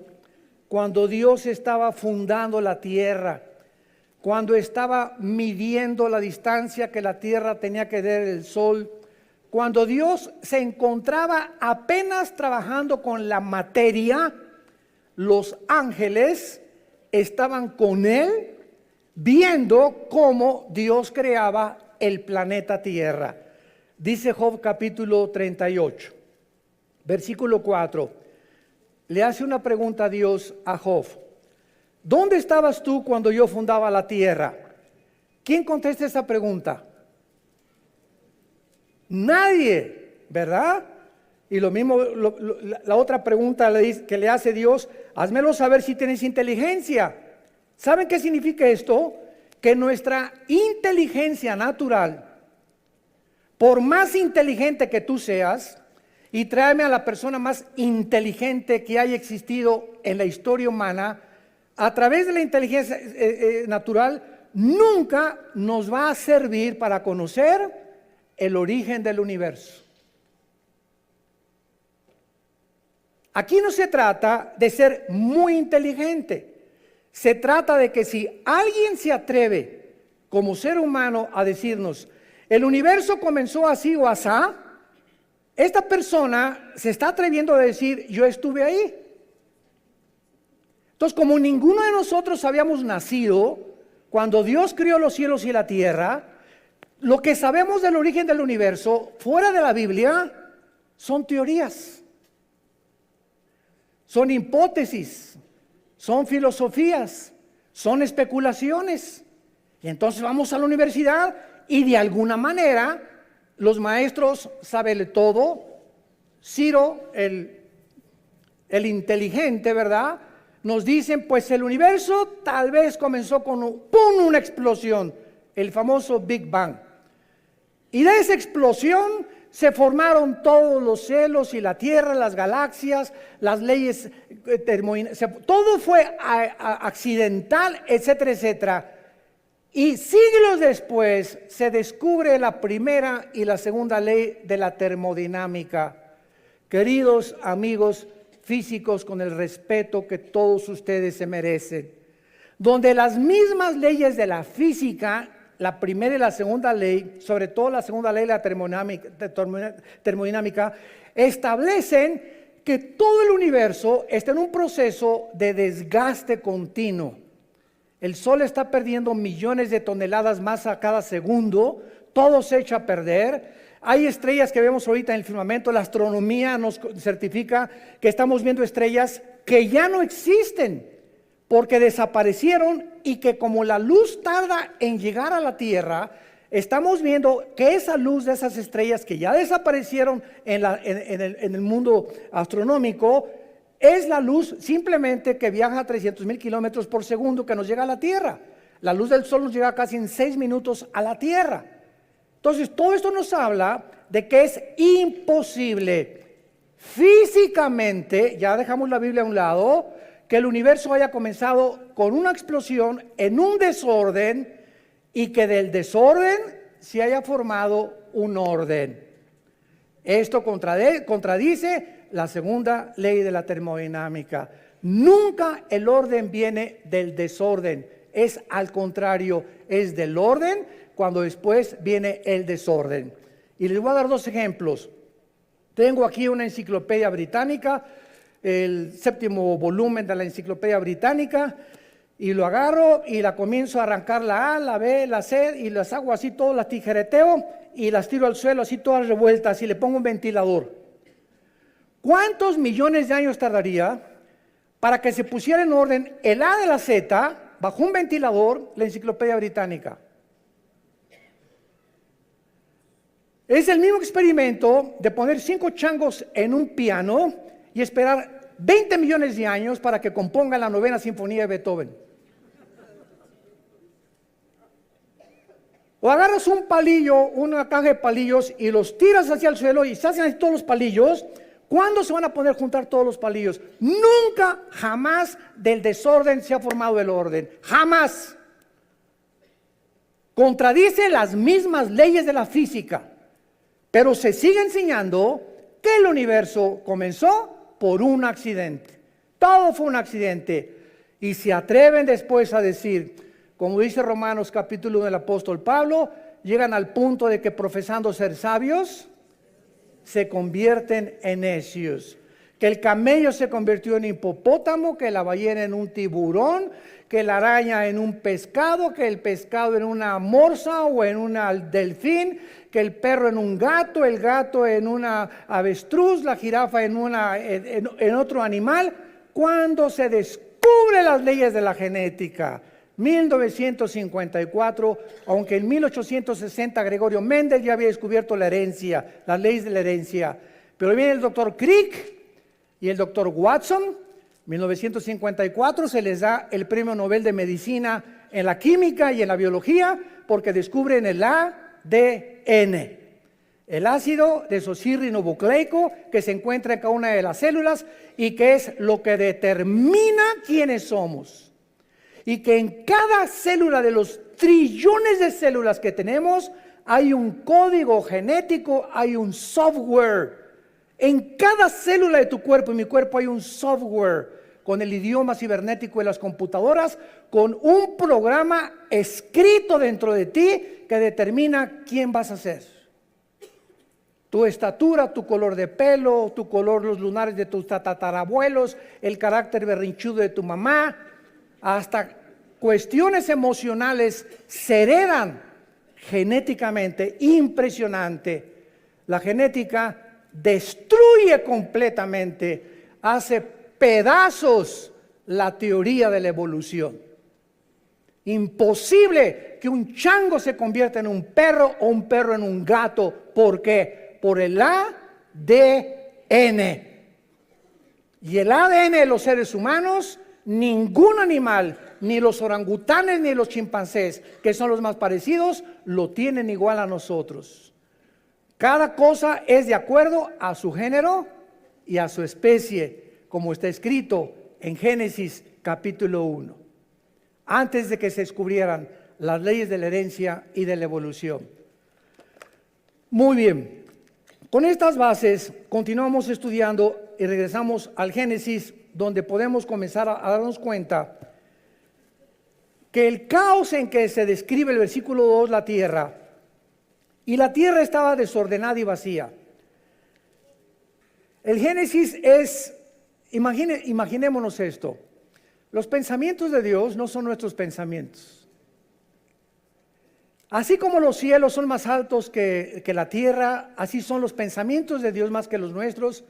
cuando Dios estaba fundando la tierra, cuando estaba midiendo la distancia que la tierra tenía que dar del sol, cuando Dios se encontraba apenas trabajando con la materia, los ángeles estaban con él viendo cómo Dios creaba el planeta Tierra. Dice Job capítulo 38, versículo 4. Le hace una pregunta a Dios a Job. ¿Dónde estabas tú cuando yo fundaba la tierra? ¿Quién contesta esa pregunta? Nadie, ¿verdad? Y lo mismo, la otra pregunta que le hace Dios, házmelo saber si tienes inteligencia. ¿Saben qué significa esto? Que nuestra inteligencia natural, por más inteligente que tú seas, y tráeme a la persona más inteligente que haya existido en la historia humana, a través de la inteligencia natural, nunca nos va a servir para conocer el origen del universo. Aquí no se trata de ser muy inteligente, Se trata de que si alguien se atreve como ser humano a decirnos, el universo comenzó así o asá, esta persona se está atreviendo a decir, yo estuve ahí. Entonces, como ninguno de nosotros habíamos nacido cuando Dios creó los cielos y la tierra, lo que sabemos del origen del universo, fuera de la Biblia, son teorías, son hipótesis, son filosofías, son especulaciones. Y entonces vamos a la universidad y de alguna manera los maestros saben todo. Ciro, el inteligente, ¿verdad? Nos dicen, pues el universo tal vez comenzó con una explosión, el famoso Big Bang. Y de esa explosión se formaron todos los cielos y la tierra, las galaxias, las leyes termodinámicas, todo fue accidental, etcétera, etcétera. Y siglos después se descubre la primera y la segunda ley de la termodinámica. Queridos amigos físicos, con el respeto que todos ustedes se merecen, donde las mismas leyes de la física, la primera y la segunda ley, sobre todo la segunda ley de la termodinámica, establecen que todo el universo está en un proceso de desgaste continuo. El Sol está perdiendo millones de toneladas más a cada segundo, todo se echa a perder. Hay estrellas que vemos ahorita en el firmamento, la astronomía nos certifica que estamos viendo estrellas que ya no existen, porque desaparecieron y que como la luz tarda en llegar a la Tierra, estamos viendo que esa luz de esas estrellas que ya desaparecieron en el mundo astronómico, es la luz simplemente que viaja a 300,000 kilómetros por segundo que nos llega a la Tierra. La luz del Sol nos llega casi en 6 minutos a la Tierra. Entonces, todo esto nos habla de que es imposible físicamente, ya dejamos la Biblia a un lado, que el universo haya comenzado con una explosión en un desorden y que del desorden se haya formado un orden. Esto contradice la segunda ley de la termodinámica. Nunca el orden viene del desorden, es al contrario, es del orden cuando después viene el desorden. Y les voy a dar 2 ejemplos. Tengo aquí una enciclopedia británica, el 7º volumen de la enciclopedia británica, y lo agarro y la comienzo a arrancar la A, la B, la C, y las hago así, todas las tijereteo y las tiro al suelo así todas revueltas y le pongo un ventilador. ¿Cuántos millones de años tardaría para que se pusiera en orden el A de la Z bajo un ventilador, la enciclopedia británica? Es el mismo experimento de poner 5 changos en un piano y esperar 20 millones de años para que compongan la 9ª sinfonía de Beethoven. O agarras un palillo, una caja de palillos y los tiras hacia el suelo y se hacen así todos los palillos. ¿Cuándo se van a poder juntar todos los palillos? Nunca, jamás del desorden se ha formado el orden. Jamás. Contradice las mismas leyes de la física, pero se sigue enseñando que el universo comenzó por un accidente. Todo fue un accidente. Y se atreven después a decir, como dice Romanos capítulo 1 del apóstol Pablo, llegan al punto de que profesando ser sabios, se convierten en necios. Que el camello se convirtió en hipopótamo, que la ballena en un tiburón, que la araña en un pescado, que el pescado en una morsa o en un delfín, que el perro en un gato, el gato en una avestruz, la jirafa en otro animal. Cuando se descubren las leyes de la genética, 1954, aunque en 1860 Gregorio Mendel ya había descubierto la herencia, las leyes de la herencia, pero viene el doctor Crick y el doctor Watson, 1954 se les da el premio Nobel de Medicina en la química y en la biología porque descubren el ADN, el ácido desoxirribonucleico que se encuentra en cada una de las células y que es lo que determina quiénes somos. Y que en cada célula de los trillones de células que tenemos hay un código genético, hay un software. En cada célula de tu cuerpo y mi cuerpo hay un software con el idioma cibernético de las computadoras, con un programa escrito dentro de ti que determina quién vas a ser. Tu estatura, tu color de pelo, tu color, los lunares de tus tatarabuelos, el carácter berrinchudo de tu mamá, hasta cuestiones emocionales se heredan genéticamente. Impresionante. La genética destruye completamente, hace pedazos la teoría de la evolución. Imposible que un chango se convierta en un perro o un perro en un gato. ¿Por qué? Por el ADN. Y el ADN de los seres humanos, ningún animal, ni los orangutanes ni los chimpancés, que son los más parecidos, lo tienen igual a nosotros. Cada cosa es de acuerdo a su género y a su especie, como está escrito en Génesis capítulo 1, antes de que se descubrieran las leyes de la herencia y de la evolución. Muy bien, con estas bases continuamos estudiando y regresamos al Génesis, donde podemos comenzar a darnos cuenta que el caos en que se describe el versículo 2, la tierra estaba desordenada y vacía. El Génesis es, imaginémonos esto, los pensamientos de Dios no son nuestros pensamientos. Así como los cielos son más altos que la tierra, así son los pensamientos de Dios más que los nuestros.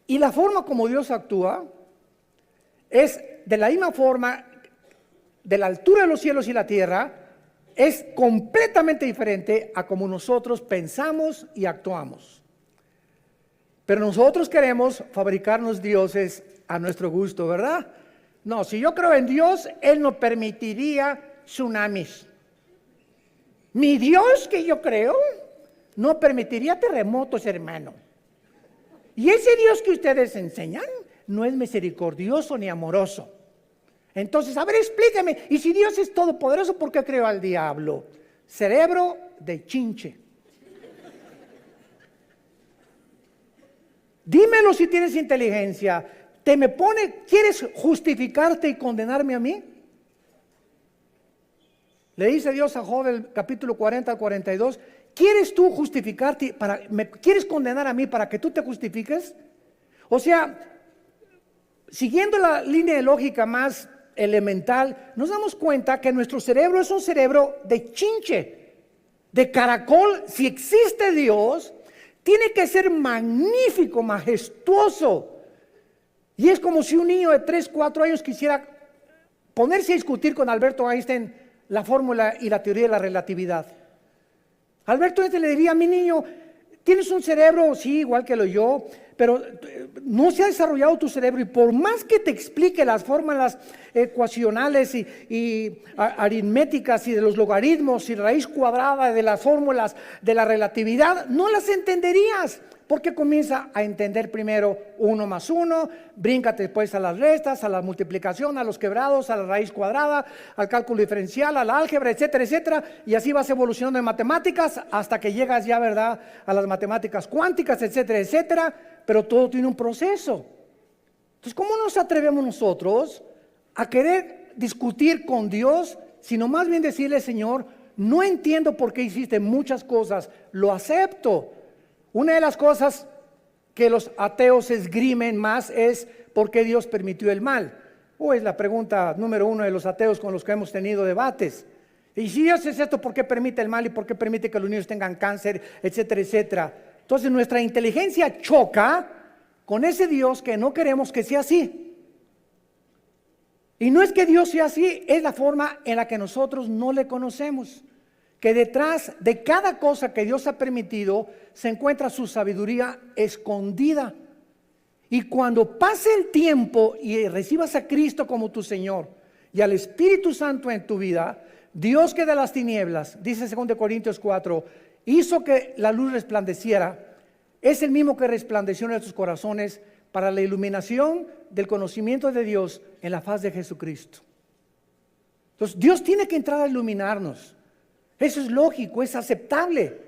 Y la forma como Dios actúa es de la misma forma, de la altura de los cielos y la tierra, es completamente diferente a como nosotros pensamos y actuamos. Pero nosotros queremos fabricarnos dioses a nuestro gusto, ¿verdad? No, si yo creo en Dios, Él no permitiría tsunamis. Mi Dios que yo creo no permitiría terremotos, hermano. Y ese Dios que ustedes enseñan no es misericordioso ni amoroso. Entonces, a ver, explíqueme, y si Dios es todopoderoso, ¿por qué creó al diablo? Cerebro de chinche. Dímelo si tienes inteligencia. ¿Quieres justificarte y condenarme a mí? Le dice Dios a Job, el capítulo 40 al 42, ¿quieres tú justificarte, quieres condenar a mí para que tú te justifiques? O sea, siguiendo la línea de lógica más elemental, nos damos cuenta que nuestro cerebro es un cerebro de chinche, de caracol. Si existe Dios, tiene que ser magnífico, majestuoso. Y es como si un niño de 3, 4 años quisiera ponerse a discutir con Alberto Einstein la fórmula y la teoría de la relatividad. Alberto Einstein le diría: mi niño, tienes un cerebro, sí, igual que lo yo, pero no se ha desarrollado tu cerebro, y por más que te explique las fórmulas ecuacionales y aritméticas y de los logaritmos y raíz cuadrada de las fórmulas de la relatividad, no las entenderías, porque comienza a entender primero 1 más 1, bríncate después a las restas, a la multiplicación, a los quebrados, a la raíz cuadrada, al cálculo diferencial, a la álgebra, etcétera, etcétera, y así vas evolucionando en matemáticas hasta que llegas ya, ¿verdad?, a las matemáticas cuánticas, etcétera, etcétera, pero todo tiene un proceso. Entonces, ¿cómo nos atrevemos nosotros a querer discutir con Dios, sino más bien decirle: Señor, no entiendo por qué hiciste muchas cosas, lo acepto? Una de las cosas que los ateos esgrimen más es: ¿por qué Dios permitió el mal? Es la pregunta número 1 de los ateos con los que hemos tenido debates. Y si Dios es esto, ¿por qué permite el mal y por qué permite que los niños tengan cáncer, etcétera, etcétera? Entonces nuestra inteligencia choca con ese Dios que no queremos que sea así. Y no es que Dios sea así, es la forma en la que nosotros no le conocemos. Que detrás de cada cosa que Dios ha permitido se encuentra su sabiduría escondida. Y cuando pase el tiempo y recibas a Cristo como tu Señor y al Espíritu Santo en tu vida, Dios que de las tinieblas, dice 2 Corintios 4, hizo que la luz resplandeciera, es el mismo que resplandeció en nuestros corazones para la iluminación del conocimiento de Dios en la faz de Jesucristo. Entonces, Dios tiene que entrar a iluminarnos. Eso es lógico, es aceptable,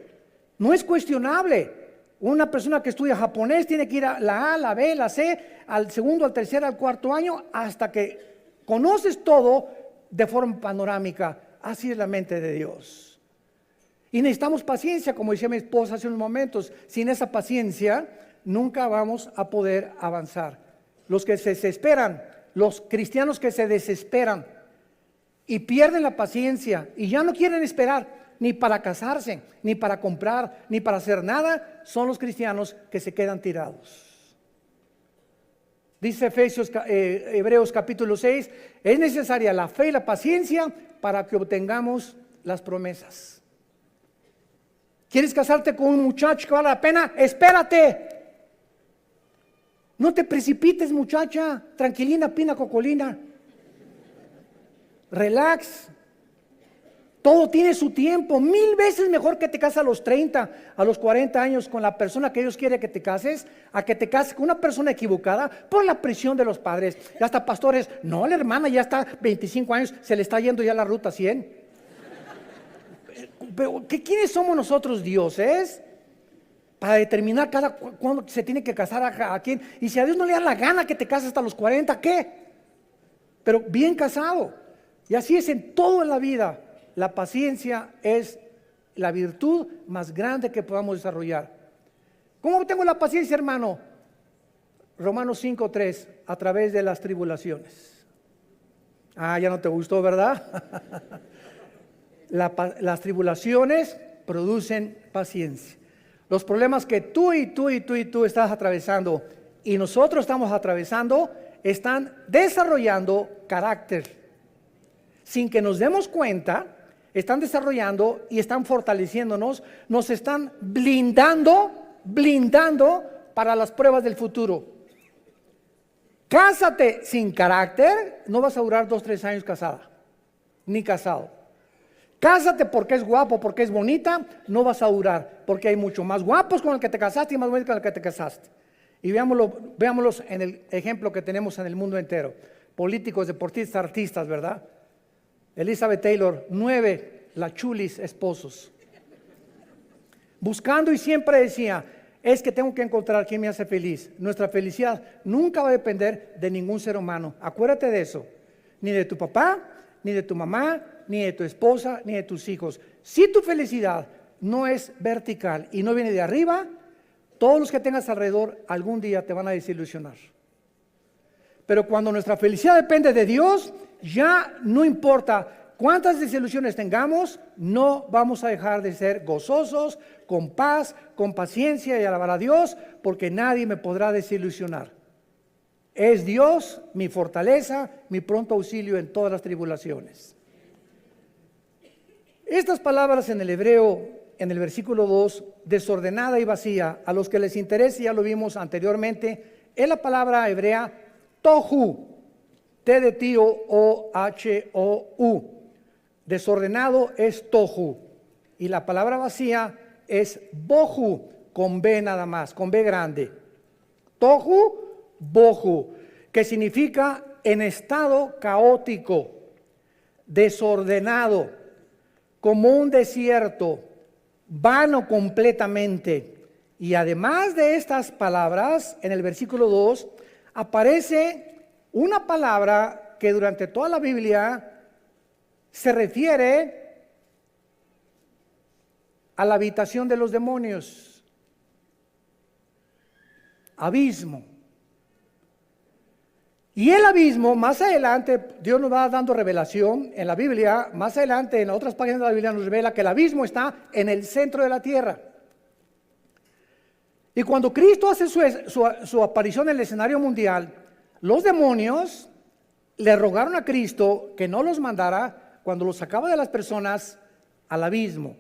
no es cuestionable. Una persona que estudia japonés tiene que ir a la A, la B, la C, al segundo, al tercer, al cuarto año, hasta que conoces todo de forma panorámica. Así es la mente de Dios. Y necesitamos paciencia, como decía mi esposa hace unos momentos. Sin esa paciencia, nunca vamos a poder avanzar. Los que se desesperan, los cristianos que se desesperan y pierden la paciencia y ya no quieren esperar ni para casarse, ni para comprar, ni para hacer nada, son los cristianos que se quedan tirados. Dice Hebreos capítulo 6, es necesaria la fe y la paciencia para que obtengamos las promesas. ¿Quieres casarte con un muchacho que vale la pena? Espérate. No te precipites, muchacha, tranquilina, pina, cocolina. Relax. Todo tiene su tiempo. 1000 veces mejor que te cases a los 30, a los 40 años con la persona que Dios quiere que te cases, a que te cases con una persona equivocada por la presión de los padres. Ya hasta pastores, no, la hermana ya está 25 años, se le está yendo ya la ruta 100. Pero, ¿quiénes somos nosotros, dioses? Para determinar cuándo se tiene que casar a quién. Y si a Dios no le da la gana que te cases hasta los 40, ¿qué? Pero bien casado. Y así es en todo en la vida. La paciencia es la virtud más grande que podamos desarrollar. ¿Cómo tengo la paciencia, hermano? Romanos 5:3, a través de las tribulaciones. Ya no te gustó, ¿verdad? Las tribulaciones producen paciencia. Los problemas que tú estás atravesando y nosotros estamos atravesando están desarrollando carácter. Sin que nos demos cuenta, están desarrollando y están fortaleciéndonos, nos están blindando para las pruebas del futuro. Cásate sin carácter, no vas a durar 2-3 años casada, ni casado. Cásate porque es guapo, porque es bonita, no vas a durar, porque hay mucho más guapos con el que te casaste y más bonitos con el que te casaste. Y veámoslos en el ejemplo que tenemos en el mundo entero. Políticos, deportistas, artistas, ¿verdad? Elizabeth Taylor, 9 la chulis esposos. Buscando y siempre decía, es que tengo que encontrar quien me hace feliz. Nuestra felicidad nunca va a depender de ningún ser humano. Acuérdate de eso. Ni de tu papá, ni de tu mamá, ni de tu esposa, ni de tus hijos. Si tu felicidad no es vertical y no viene de arriba, todos los que tengas alrededor algún día te van a desilusionar. Pero cuando nuestra felicidad depende de Dios, ya no importa cuántas desilusiones tengamos, no vamos a dejar de ser gozosos, con paz, con paciencia y alabar a Dios, porque nadie me podrá desilusionar. Es Dios mi fortaleza, mi pronto auxilio en todas las tribulaciones. Estas palabras en el hebreo, en el versículo 2, desordenada y vacía, a los que les interese, ya lo vimos anteriormente, es la palabra hebrea tohu, T de tío, O-H-O-U. Desordenado es tohu. Y la palabra vacía es bohu, con B nada más, con B grande. Tohu, bohu, que significa en estado caótico, desordenado, como un desierto, vano completamente. Y además de estas palabras, en el versículo 2, aparece una palabra que durante toda la Biblia se refiere a la habitación de los demonios. Abismo. Y el abismo, más adelante, Dios nos va dando revelación en la Biblia, más adelante en otras páginas de la Biblia nos revela que el abismo está en el centro de la tierra. Y cuando Cristo hace su aparición en el escenario mundial, los demonios le rogaron a Cristo que no los mandara cuando los sacaba de las personas al abismo,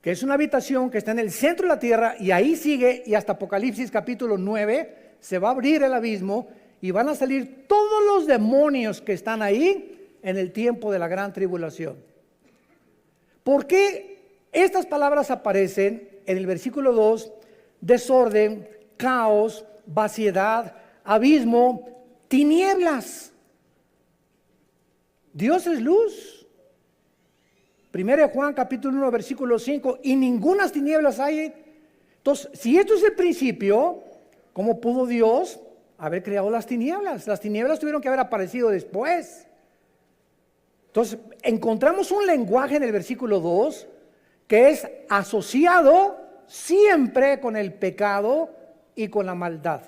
que es una habitación que está en el centro de la tierra y ahí sigue, y hasta Apocalipsis capítulo 9 se va a abrir el abismo y van a salir todos los demonios que están ahí en el tiempo de la gran tribulación. ¿Por qué estas palabras aparecen en el versículo 2? Desorden, caos, vaciedad, abismo, tinieblas. Dios es luz. 1 Juan capítulo 1 versículo 5, y ningunas tinieblas hay. Entonces, si esto es el principio, ¿cómo pudo Dios haber creado las tinieblas? Las tinieblas tuvieron que haber aparecido después. Entonces, encontramos un lenguaje en el versículo 2 que es asociado siempre con el pecado y con la maldad.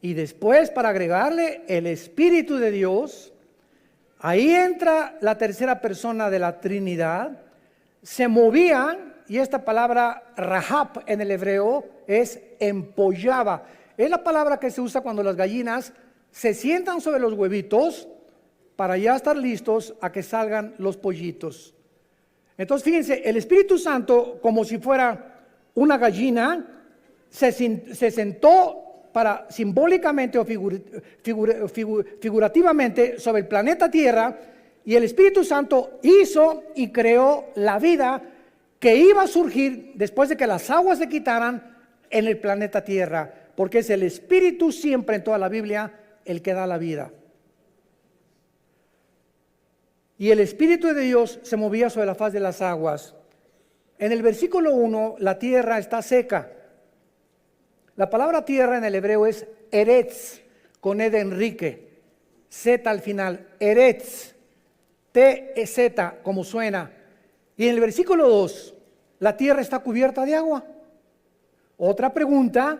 Y después, para agregarle el Espíritu de Dios, ahí entra la tercera persona de la Trinidad, se movían, y esta palabra rahab en el hebreo es empollaba. Es la palabra que se usa cuando las gallinas se sientan sobre los huevitos para ya estar listos a que salgan los pollitos. Entonces, fíjense, el Espíritu Santo, como si fuera una gallina, se sentó para simbólicamente o figurativamente sobre el planeta Tierra, y el Espíritu Santo hizo y creó la vida que iba a surgir después de que las aguas se quitaran en el planeta Tierra, porque es el Espíritu siempre en toda la Biblia el que da la vida. Y el Espíritu de Dios se movía sobre la faz de las aguas. En el versículo 1, la tierra está seca. La palabra tierra en el hebreo es eretz, con E de Enrique, Z al final, eretz, T-Z, como suena. Y en el versículo 2, la tierra está cubierta de agua. Otra pregunta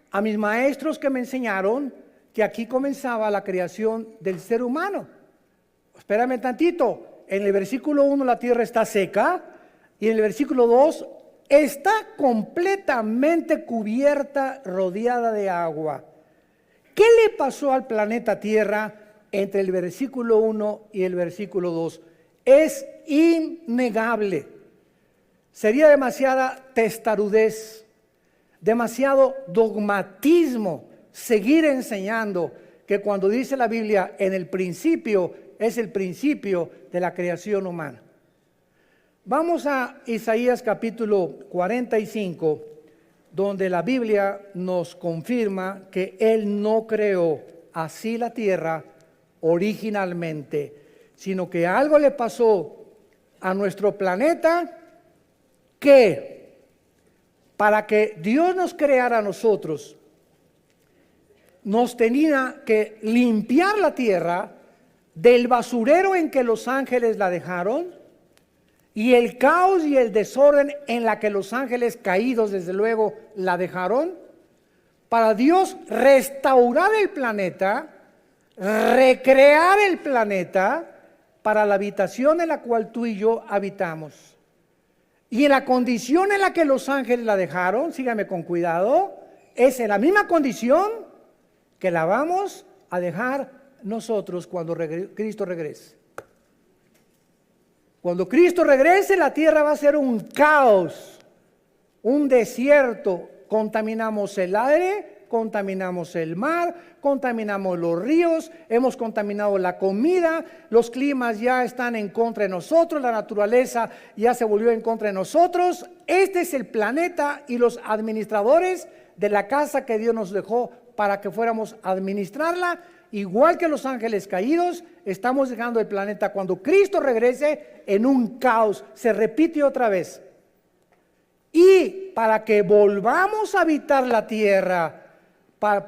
a mis maestros que me enseñaron que aquí comenzaba la creación del ser humano. Espérame tantito, en el versículo 1 la tierra está seca y en el versículo 2 está completamente cubierta, rodeada de agua. ¿Qué le pasó al planeta Tierra entre el versículo 1 y el versículo 2? Es innegable. Sería demasiada testarudez, demasiado dogmatismo seguir enseñando que cuando dice la Biblia en el principio es el principio de la creación humana. Vamos a Isaías capítulo 45, donde la Biblia nos confirma que Él no creó así la tierra originalmente, sino que algo le pasó a nuestro planeta que para que Dios nos creara a nosotros, nos tenía que limpiar la tierra del basurero en que los ángeles la dejaron y el caos y el desorden en la que los ángeles caídos desde luego la dejaron, para Dios restaurar el planeta, recrear el planeta para la habitación en la cual tú y yo habitamos. Y en la condición en la que los ángeles la dejaron, síganme con cuidado, es en la misma condición que la vamos a dejar nosotros cuando Cristo regrese. Cuando Cristo regrese, la tierra va a ser un caos, un desierto. Contaminamos el aire, contaminamos el mar, contaminamos los ríos, hemos contaminado la comida, los climas ya están en contra de nosotros, la naturaleza ya se volvió en contra de nosotros. Este es el planeta y los administradores de la casa que Dios nos dejó para que fuéramos a administrarla. Igual que los ángeles caídos, estamos dejando el planeta cuando Cristo regrese en un caos. Se repite otra vez. Y para que volvamos a habitar la tierra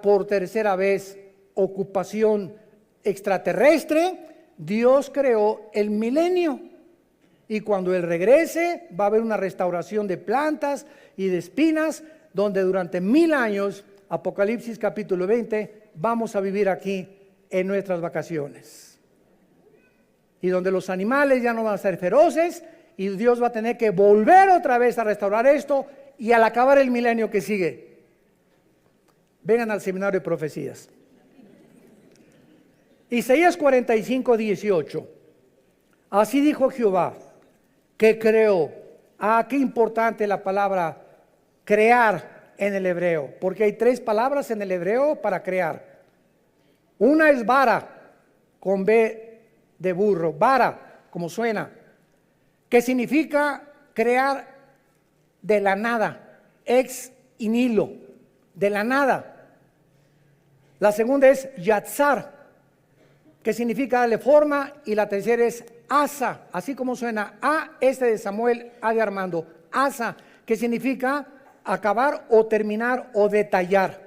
por tercera vez, ocupación extraterrestre, Dios creó el milenio. Y cuando Él regrese, va a haber una restauración de plantas y de espinas, donde durante 1000 años, Apocalipsis capítulo 20, vamos a vivir aquí en nuestras vacaciones. Y donde los animales ya no van a ser feroces y Dios va a tener que volver otra vez a restaurar esto y al acabar el milenio que sigue. Vengan al seminario de profecías. Isaías 45, 18. Así dijo Jehová, que creó. Qué importante la palabra crear en el hebreo, porque hay 3 palabras en el hebreo para crear. Una es bara, con B de burro, bara, como suena, que significa crear de la nada, ex nihilo, de la nada. La segunda es yatzar, que significa darle forma, y la tercera es asa, así como suena, A, S de Samuel, A de Armando, asa, que significa acabar o terminar o detallar.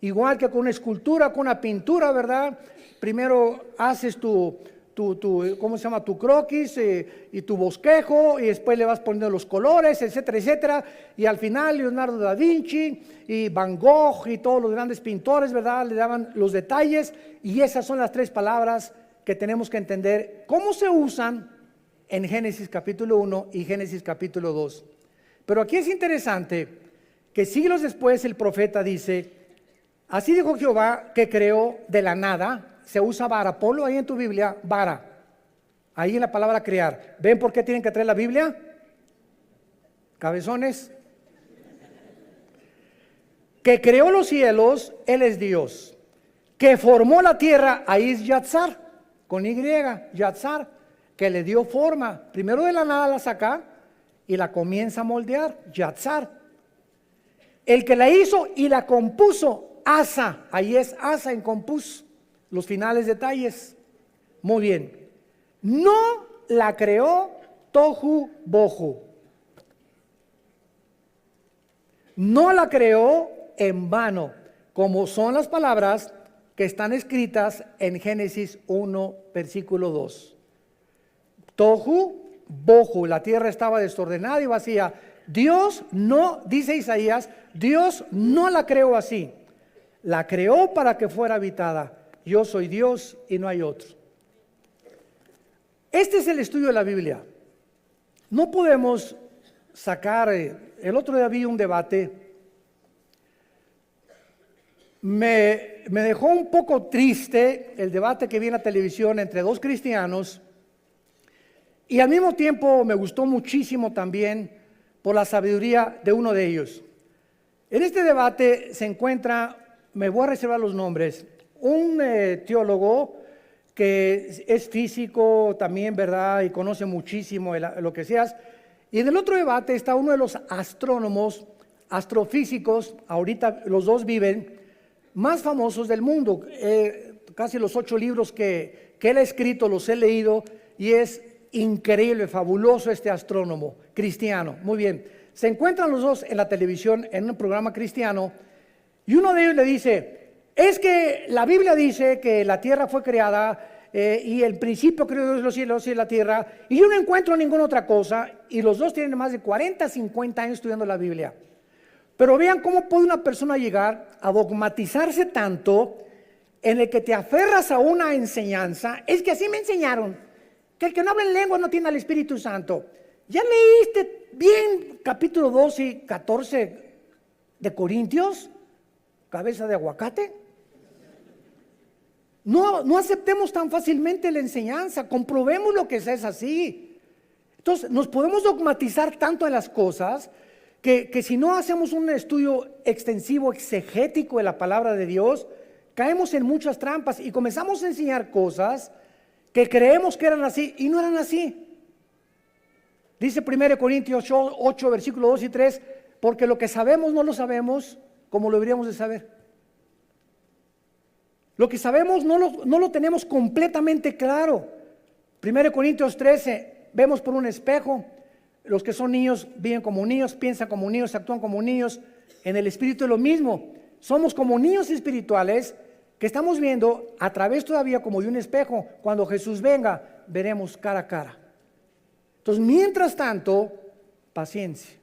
Igual que con una escultura, con una pintura, ¿verdad? Primero haces ¿cómo se llama? Tu croquis y tu bosquejo, y después le vas poniendo los colores, etcétera, etcétera. Y al final Leonardo da Vinci y Van Gogh y todos los grandes pintores, ¿verdad? Le daban los detalles, y esas son las 3 palabras que tenemos que entender cómo se usan en Génesis capítulo 1 y Génesis capítulo 2. Pero aquí es interesante que siglos después el profeta dice: así dijo Jehová, que creó de la nada. Se usa vara, ponlo ahí en tu Biblia, vara, ahí en la palabra crear. ¿Ven por qué tienen que traer la Biblia? Cabezones. Que creó los cielos, Él es Dios. Que formó la tierra, ahí es Yatzar, con Y, Yatzar, que le dio forma. Primero de la nada la saca y la comienza a moldear, Yatzar. El que la hizo y la compuso, Asa, ahí es Asa en compus, los finales detalles. Muy bien. No la creó Tohu Bohu. No la creó en vano, como son las palabras que están escritas en Génesis 1, versículo 2. Tohu Bohu, la tierra estaba desordenada y vacía. Dios no, dice Isaías, Dios no la creó así. La creó para que fuera habitada. Yo soy Dios y no hay otro. Este es el estudio de la Biblia. No podemos sacar, el otro día vi un debate, me dejó un poco triste el debate que vi en la televisión entre 2 cristianos, y al mismo tiempo me gustó muchísimo también por la sabiduría de uno de ellos. En este debate se encuentra, me voy a reservar los nombres, un teólogo que es físico también, ¿verdad? Y conoce muchísimo lo que seas. Y en el otro debate está uno de los astrónomos, astrofísicos, ahorita los dos viven, más famosos del mundo. Casi los 8 libros que él ha escrito los he leído, y es increíble, fabuloso este astrónomo cristiano. Muy bien, se encuentran los dos en la televisión en un programa cristiano, y uno de ellos le dice: es que la Biblia dice que la tierra fue creada y el principio creó Dios los cielos y la tierra, y yo no encuentro ninguna otra cosa. Y los dos tienen más de 40, 50 años estudiando la Biblia. Pero vean cómo puede una persona llegar a dogmatizarse tanto en el que te aferras a una enseñanza. Es que así me enseñaron, que el que no habla en lengua no tiene al Espíritu Santo. ¿Ya leíste bien capítulo 12 y 14 de Corintios? Cabeza de aguacate. No aceptemos tan fácilmente la enseñanza, comprobemos lo que es así. Entonces nos podemos dogmatizar tanto en las cosas que si no hacemos un estudio extensivo, exegético de la palabra de Dios, caemos en muchas trampas y comenzamos a enseñar cosas que creemos que eran así y no eran así. Dice 1 Corintios 8, versículos 2 y 3, porque lo que sabemos no lo sabemos como lo deberíamos de saber. Lo que sabemos no lo tenemos completamente claro. 1 Corintios 13, vemos por un espejo. Los que son niños viven como niños, piensan como niños, actúan como niños. En el espíritu es lo mismo. Somos como niños espirituales que estamos viendo a través todavía como de un espejo. Cuando Jesús venga, veremos cara a cara. Entonces, mientras tanto, paciencia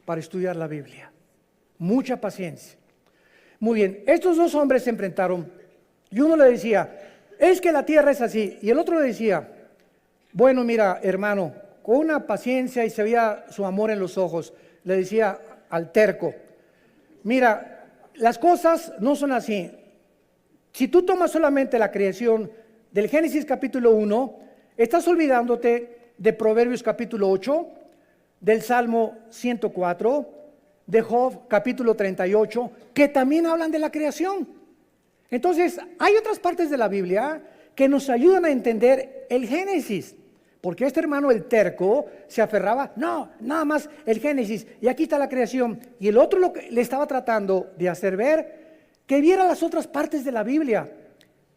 para estudiar la Biblia. Mucha paciencia. Muy bien, estos 2 hombres se enfrentaron y uno le decía: es que la tierra es así, y el otro le decía: bueno, mira, hermano, con una paciencia, y se veía su amor en los ojos, le decía al terco: mira, las cosas no son así. Si tú tomas solamente la creación del Génesis capítulo 1, estás olvidándote de Proverbios capítulo 8, del Salmo 104, de Job capítulo 38, que también hablan de la creación. Entonces, hay otras partes de la Biblia que nos ayudan a entender el Génesis, porque este hermano, el terco, se aferraba: no, nada más el Génesis, y aquí está la creación. Y el otro lo que le estaba tratando de hacer ver, que viera las otras partes de la Biblia,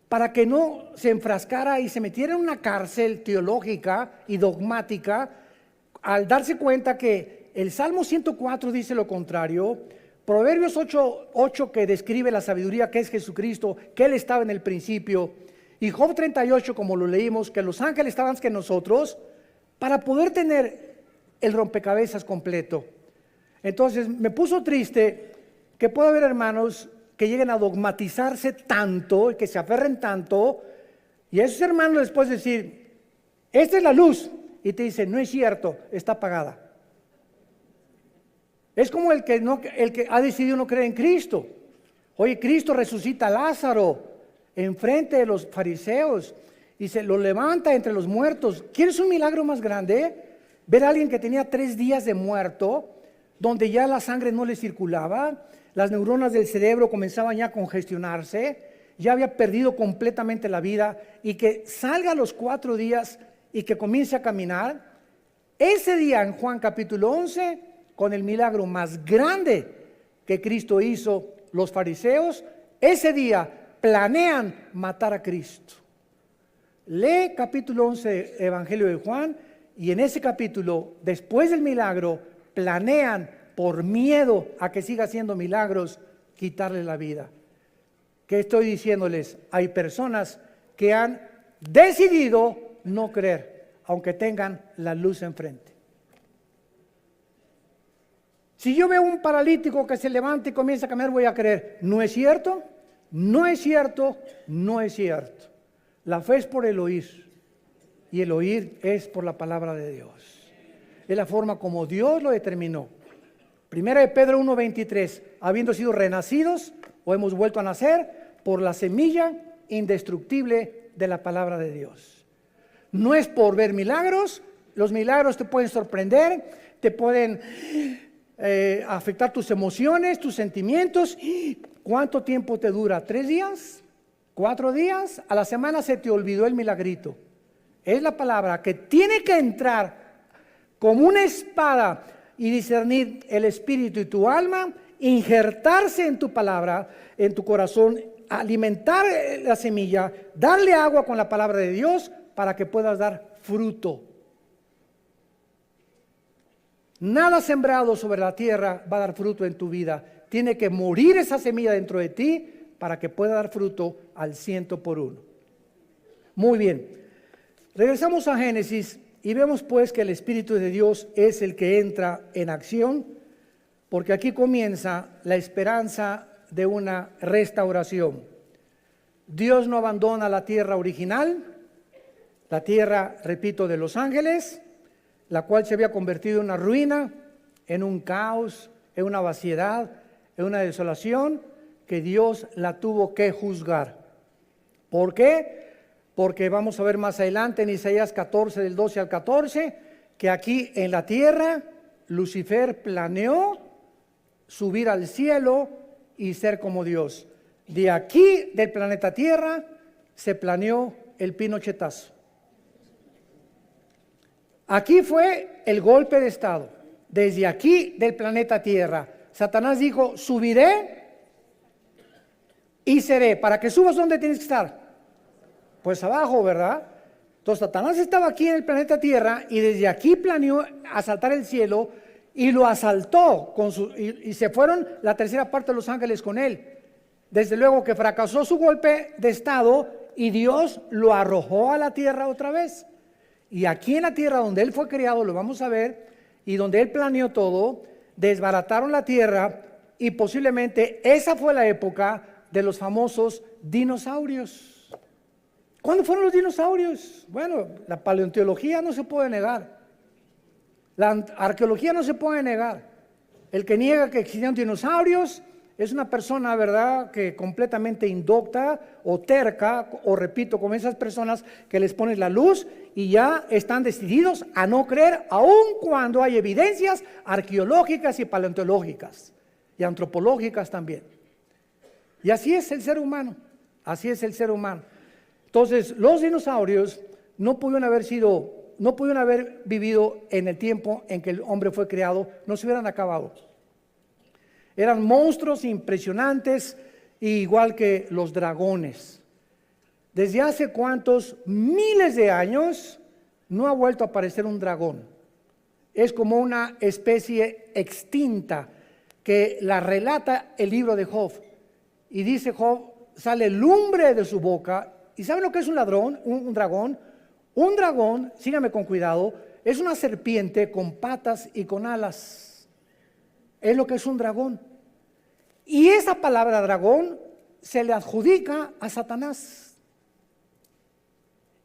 para que no se enfrascara y se metiera en una cárcel teológica y dogmática, al darse cuenta que el Salmo 104 dice lo contrario, Proverbios 8 que describe la sabiduría que es Jesucristo, que Él estaba en el principio, y Job 38 como lo leímos, que los ángeles estaban antes que nosotros, para poder tener el rompecabezas completo. Entonces me puso triste que pueda haber hermanos que lleguen a dogmatizarse tanto y que se aferren tanto, y a esos hermanos les puedes decir, esta es la luz, y te dicen, no es cierto, está apagada. Es como el que ha decidido no creer en Cristo. Oye, Cristo resucita a Lázaro enfrente de los fariseos y se lo levanta entre los muertos. ¿Quieres un milagro más grande? Ver a alguien que tenía 3 días de muerto, donde ya la sangre no le circulaba, las neuronas del cerebro comenzaban ya a congestionarse, ya había perdido completamente la vida, y que salga a los 4 días y que comience a caminar. Ese día en Juan capítulo 11, con el milagro más grande que Cristo hizo, los fariseos, ese día planean matar a Cristo. Lee capítulo 11 Evangelio de Juan, y en ese capítulo, después del milagro, planean por miedo a que siga haciendo milagros, quitarle la vida. ¿Qué estoy diciéndoles? Hay personas que han decidido no creer, aunque tengan la luz enfrente. Si yo veo un paralítico que se levanta y comienza a caminar, voy a creer. ¿No es cierto? No es cierto, no es cierto. La fe es por el oír, y el oír es por la palabra de Dios. Es la forma como Dios lo determinó. Primera de Pedro 1:23, habiendo sido renacidos o hemos vuelto a nacer por la semilla indestructible de la palabra de Dios. No es por ver milagros. Los milagros te pueden sorprender, te pueden afectar tus emociones, tus sentimientos. ¿Cuánto tiempo te dura? ¿3 días? ¿4 días? A la semana se te olvidó el milagrito. Es la palabra que tiene que entrar como una espada y discernir el espíritu y tu alma, injertarse en tu palabra, en tu corazón, alimentar la semilla, darle agua con la palabra de Dios para que puedas dar fruto. Nada sembrado sobre la tierra va a dar fruto en tu vida. Tiene que morir esa semilla dentro de ti para que pueda dar fruto al 100%. Muy bien, regresamos a Génesis y vemos pues que el Espíritu de Dios es el que entra en acción, porque aquí comienza la esperanza de una restauración. Dios no abandona la tierra original, la tierra, repito, de los ángeles, la cual se había convertido en una ruina, en un caos, en una vaciedad, en una desolación, que Dios la tuvo que juzgar. ¿Por qué? Porque vamos a ver más adelante en Isaías 14, del 12 al 14, que aquí en la tierra Lucifer planeó subir al cielo y ser como Dios. De aquí, del planeta Tierra, se planeó el pinochetazo. Aquí fue el golpe de estado. Desde aquí, del planeta Tierra, Satanás dijo, subiré y seré. Para que subas, ¿dónde tienes que estar? Pues abajo, ¿verdad? Entonces Satanás estaba aquí en el planeta Tierra y desde aquí planeó asaltar el cielo y lo asaltó y se fueron la tercera parte de los ángeles con él. Desde luego que fracasó su golpe de estado y Dios lo arrojó a la tierra otra vez. Y aquí en la tierra donde él fue creado, lo vamos a ver, y donde él planeó todo, desbarataron la tierra y posiblemente esa fue la época de los famosos dinosaurios. ¿Cuándo fueron los dinosaurios? Bueno, la paleontología no se puede negar. La arqueología no se puede negar. El que niega que existían dinosaurios es una persona, ¿verdad?, que completamente indocta o terca, o repito, como esas personas que les pones la luz y ya están decididos a no creer, aun cuando hay evidencias arqueológicas y paleontológicas y antropológicas también. Y así es el ser humano, así es el ser humano. Entonces, los dinosaurios no pudieron haber vivido en el tiempo en que el hombre fue creado, no se hubieran acabado. Eran monstruos impresionantes, igual que los dragones. Desde hace cuántos miles de años no ha vuelto a aparecer un dragón. es como una especie extinta que la relata el libro de Job. Y dice Job, sale lumbre de su boca. ¿Y saben lo que es un ladrón? Un dragón. Un dragón, síganme con cuidado, es una serpiente con patas y con alas. Es lo que es un dragón. Y esa palabra dragón se le adjudica a Satanás.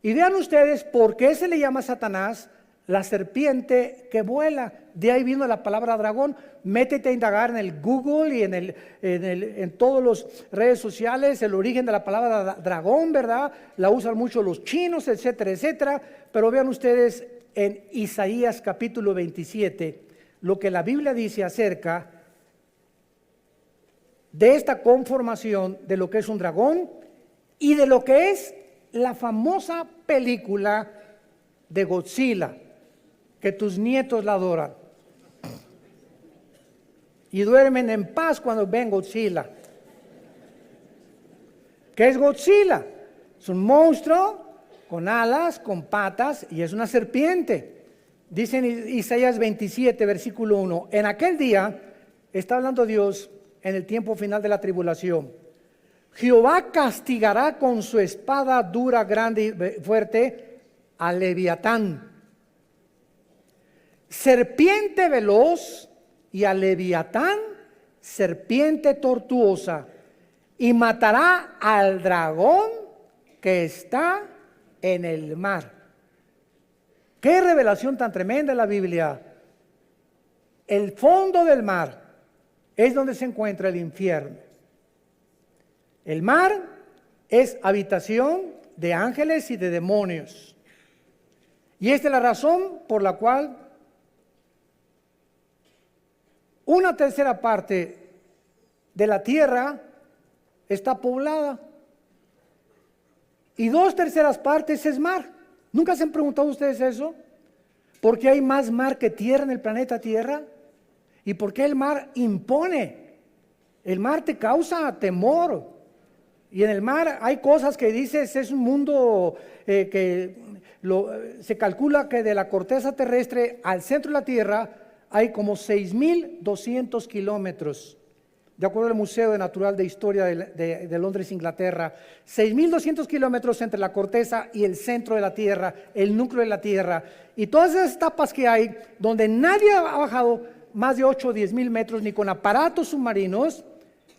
Y vean ustedes por qué se le llama a Satanás la serpiente que vuela. De ahí vino la palabra dragón. Métete a indagar en el Google y en todas las redes sociales el origen de la palabra dragón, ¿verdad? La usan mucho los chinos, etcétera, etcétera. Pero vean ustedes en Isaías capítulo 27 lo que la Biblia dice acerca de esta conformación de lo que es un dragón y de lo que es la famosa película de Godzilla, que tus nietos la adoran y duermen en paz cuando ven Godzilla. ¿Qué es Godzilla? Es un monstruo con alas, con patas y es una serpiente. Dice en Isaías 27, versículo 1, en aquel día, está hablando Dios en el tiempo final de la tribulación, Jehová castigará con su espada dura, grande y fuerte a Leviatán, serpiente veloz, y a Leviatán, serpiente tortuosa, y matará al dragón que está en el mar. Qué revelación tan tremenda en la Biblia. El fondo del mar es donde se encuentra el infierno. El mar es habitación de ángeles y de demonios. Y esta es la razón por la cual una tercera parte de la tierra está poblada y 2/3 partes es mar. ¿Nunca se han preguntado ustedes eso? ¿Por qué hay más mar que tierra en el planeta Tierra? ¿Y por qué el mar impone? El mar te causa temor. Y en el mar hay cosas que dices, es un mundo se calcula que de la corteza terrestre al centro de la Tierra hay como 6.200 kilómetros, de acuerdo al Museo Natural de Historia de Londres, Inglaterra. 6.200 kilómetros entre la corteza y el centro de la Tierra, el núcleo de la Tierra. Y todas esas etapas que hay, donde nadie ha bajado más de 8 o 10.000 metros, ni con aparatos submarinos,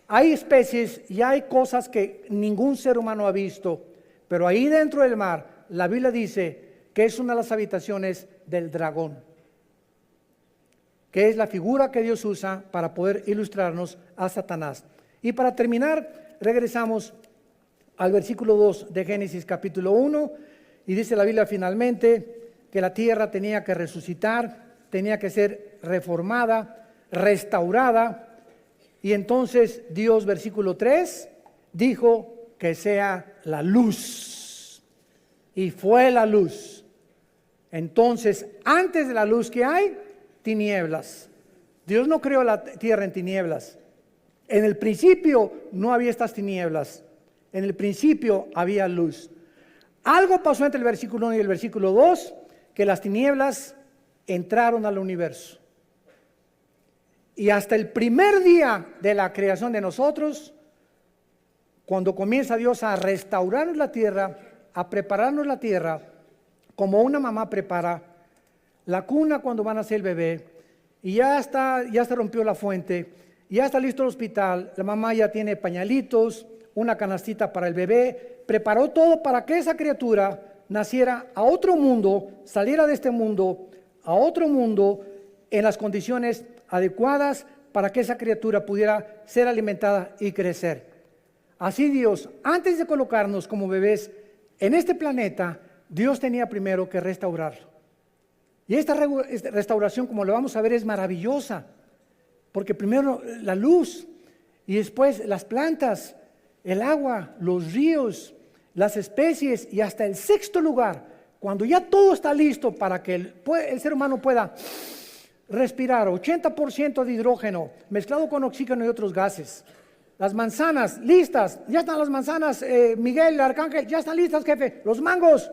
hay especies y hay cosas que ningún ser humano ha visto. Pero ahí dentro del mar, la Biblia dice que es una de las habitaciones del dragón, que es la figura que Dios usa para poder ilustrarnos a Satanás. Y para terminar, regresamos al versículo 2 de Génesis capítulo 1, y dice la Biblia finalmente que la tierra tenía que resucitar, tenía que ser reformada, restaurada, y entonces Dios, versículo 3, dijo que sea la luz, y fue la luz. Entonces, antes de la luz que hay, tinieblas. Dios no creó la tierra en tinieblas. En el principio no había estas tinieblas. En el principio había luz. Algo pasó entre el versículo 1 y el versículo 2, que las tinieblas entraron al universo. Y hasta el primer día de la creación de nosotros, cuando comienza Dios a restaurarnos la tierra, a prepararnos la tierra, como una mamá prepara la cuna cuando van a nacer el bebé, y ya se rompió la fuente, ya está listo el hospital, la mamá ya tiene pañalitos, una canastita para el bebé, preparó todo para que esa criatura naciera a otro mundo, saliera de este mundo a otro mundo en las condiciones adecuadas para que esa criatura pudiera ser alimentada y crecer. Así Dios, antes de colocarnos como bebés en este planeta, Dios tenía primero que restaurarlo. Y esta restauración, como lo vamos a ver, es maravillosa, porque primero la luz, y después las plantas, el agua, los ríos, las especies, y hasta el sexto lugar, cuando ya todo está listo para que el ser humano pueda respirar, 80% de hidrógeno mezclado con oxígeno y otros gases. Las manzanas listas, ya están las manzanas, Miguel, el arcángel, ya están listas, jefe. Los mangos,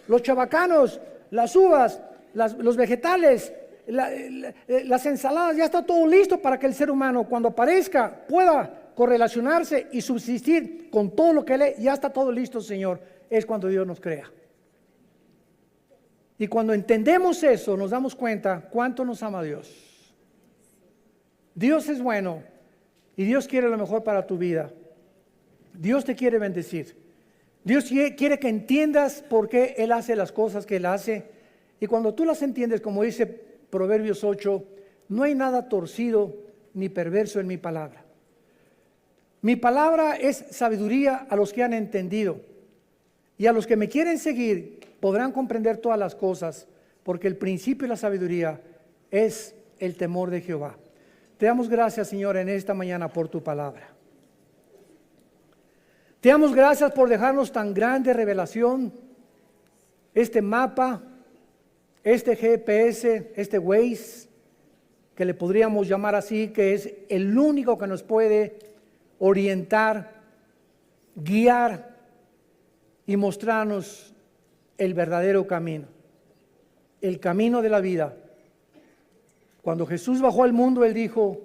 los chabacanos, las uvas, los vegetales, las ensaladas, ya está todo listo para que el ser humano cuando aparezca pueda correlacionarse y subsistir con todo lo que Él es. Ya está todo listo, Señor. Es cuando Dios nos crea. Y cuando entendemos eso, nos damos cuenta cuánto nos ama Dios. Dios es bueno y Dios quiere lo mejor para tu vida. Dios te quiere bendecir. Dios quiere que entiendas por qué Él hace las cosas que Él hace. Y cuando tú las entiendes, como dice Proverbios 8, no hay nada torcido ni perverso en mi palabra. Mi palabra es sabiduría a los que han entendido. Y a los que me quieren seguir podrán comprender todas las cosas, porque el principio de la sabiduría es el temor de Jehová. Te damos gracias, Señor, en esta mañana por tu palabra. Te damos gracias por dejarnos tan grande revelación, este mapa, este GPS, este Waze, que le podríamos llamar así, que es el único que nos puede orientar, guiar y mostrarnos el verdadero camino, el camino de la vida. Cuando Jesús bajó al mundo, Él dijo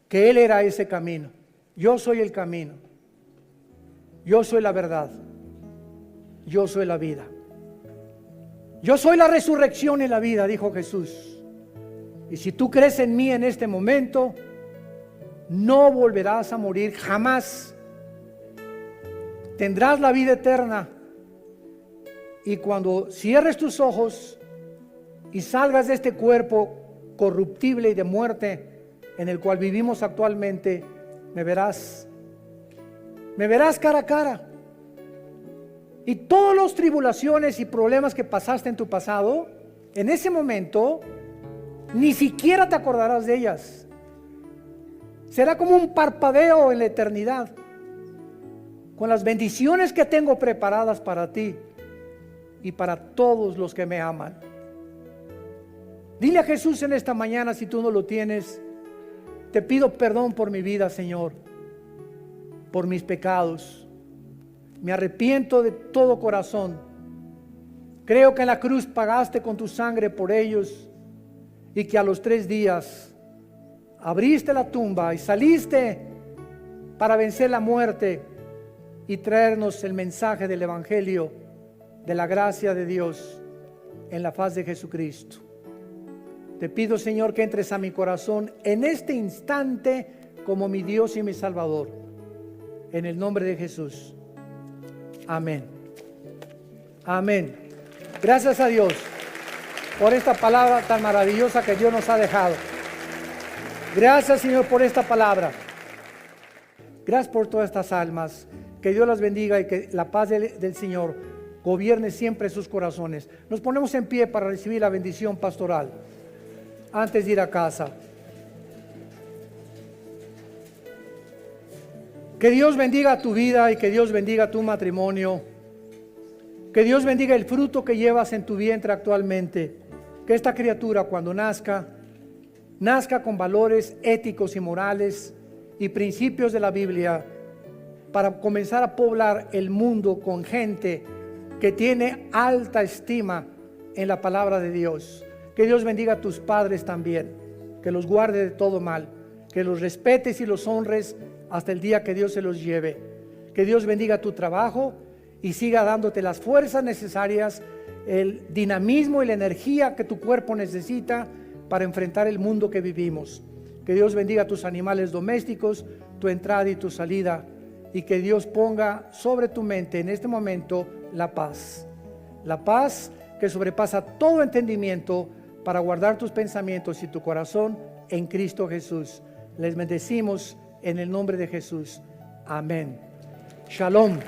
que Él era ese camino. Yo soy el camino, yo soy la verdad, yo soy la vida. Yo soy la resurrección y la vida, dijo Jesús. Y si tú crees en mí en este momento, no volverás a morir jamás. Tendrás la vida eterna. Y cuando cierres tus ojos y salgas de este cuerpo corruptible y de muerte en el cual vivimos actualmente, me verás cara a cara. Y todas las tribulaciones y problemas que pasaste en tu pasado, en ese momento, ni siquiera te acordarás de ellas. Será como un parpadeo en la eternidad, con las bendiciones que tengo preparadas para ti y para todos los que me aman. Dile a Jesús en esta mañana, si tú no lo tienes: te pido perdón por mi vida, Señor, por mis pecados. Me arrepiento de todo corazón. Creo que en la cruz pagaste con tu sangre por ellos y que a los 3 días abriste la tumba y saliste para vencer la muerte y traernos el mensaje del Evangelio de la gracia de Dios en la faz de Jesucristo. Te pido, Señor, que entres a mi corazón en este instante como mi Dios y mi Salvador. En el nombre de Jesús. Amén. Amén. Gracias a Dios por esta palabra tan maravillosa que Dios nos ha dejado. Gracias, Señor, por esta palabra. Gracias por todas estas almas. Que Dios las bendiga y que la paz del Señor gobierne siempre sus corazones. Nos ponemos en pie para recibir la bendición pastoral antes de ir a casa. Que Dios bendiga tu vida y que Dios bendiga tu matrimonio. Que Dios bendiga el fruto que llevas en tu vientre actualmente. Que esta criatura, cuando nazca con valores éticos y morales y principios de la Biblia, para comenzar a poblar el mundo con gente que tiene alta estima en la palabra de Dios. Que Dios bendiga a tus padres también, que los guarde de todo mal, que los respetes y los honres hasta el día que Dios se los lleve. Que Dios bendiga tu trabajo y siga dándote las fuerzas necesarias, el dinamismo y la energía que tu cuerpo necesita para enfrentar el mundo que vivimos. Que Dios bendiga a tus animales domésticos, tu entrada y tu salida, y que Dios ponga sobre tu mente en este momento la paz que sobrepasa todo entendimiento, para guardar tus pensamientos y tu corazón en Cristo Jesús. Les bendecimos en el nombre de Jesús. Amén. Shalom.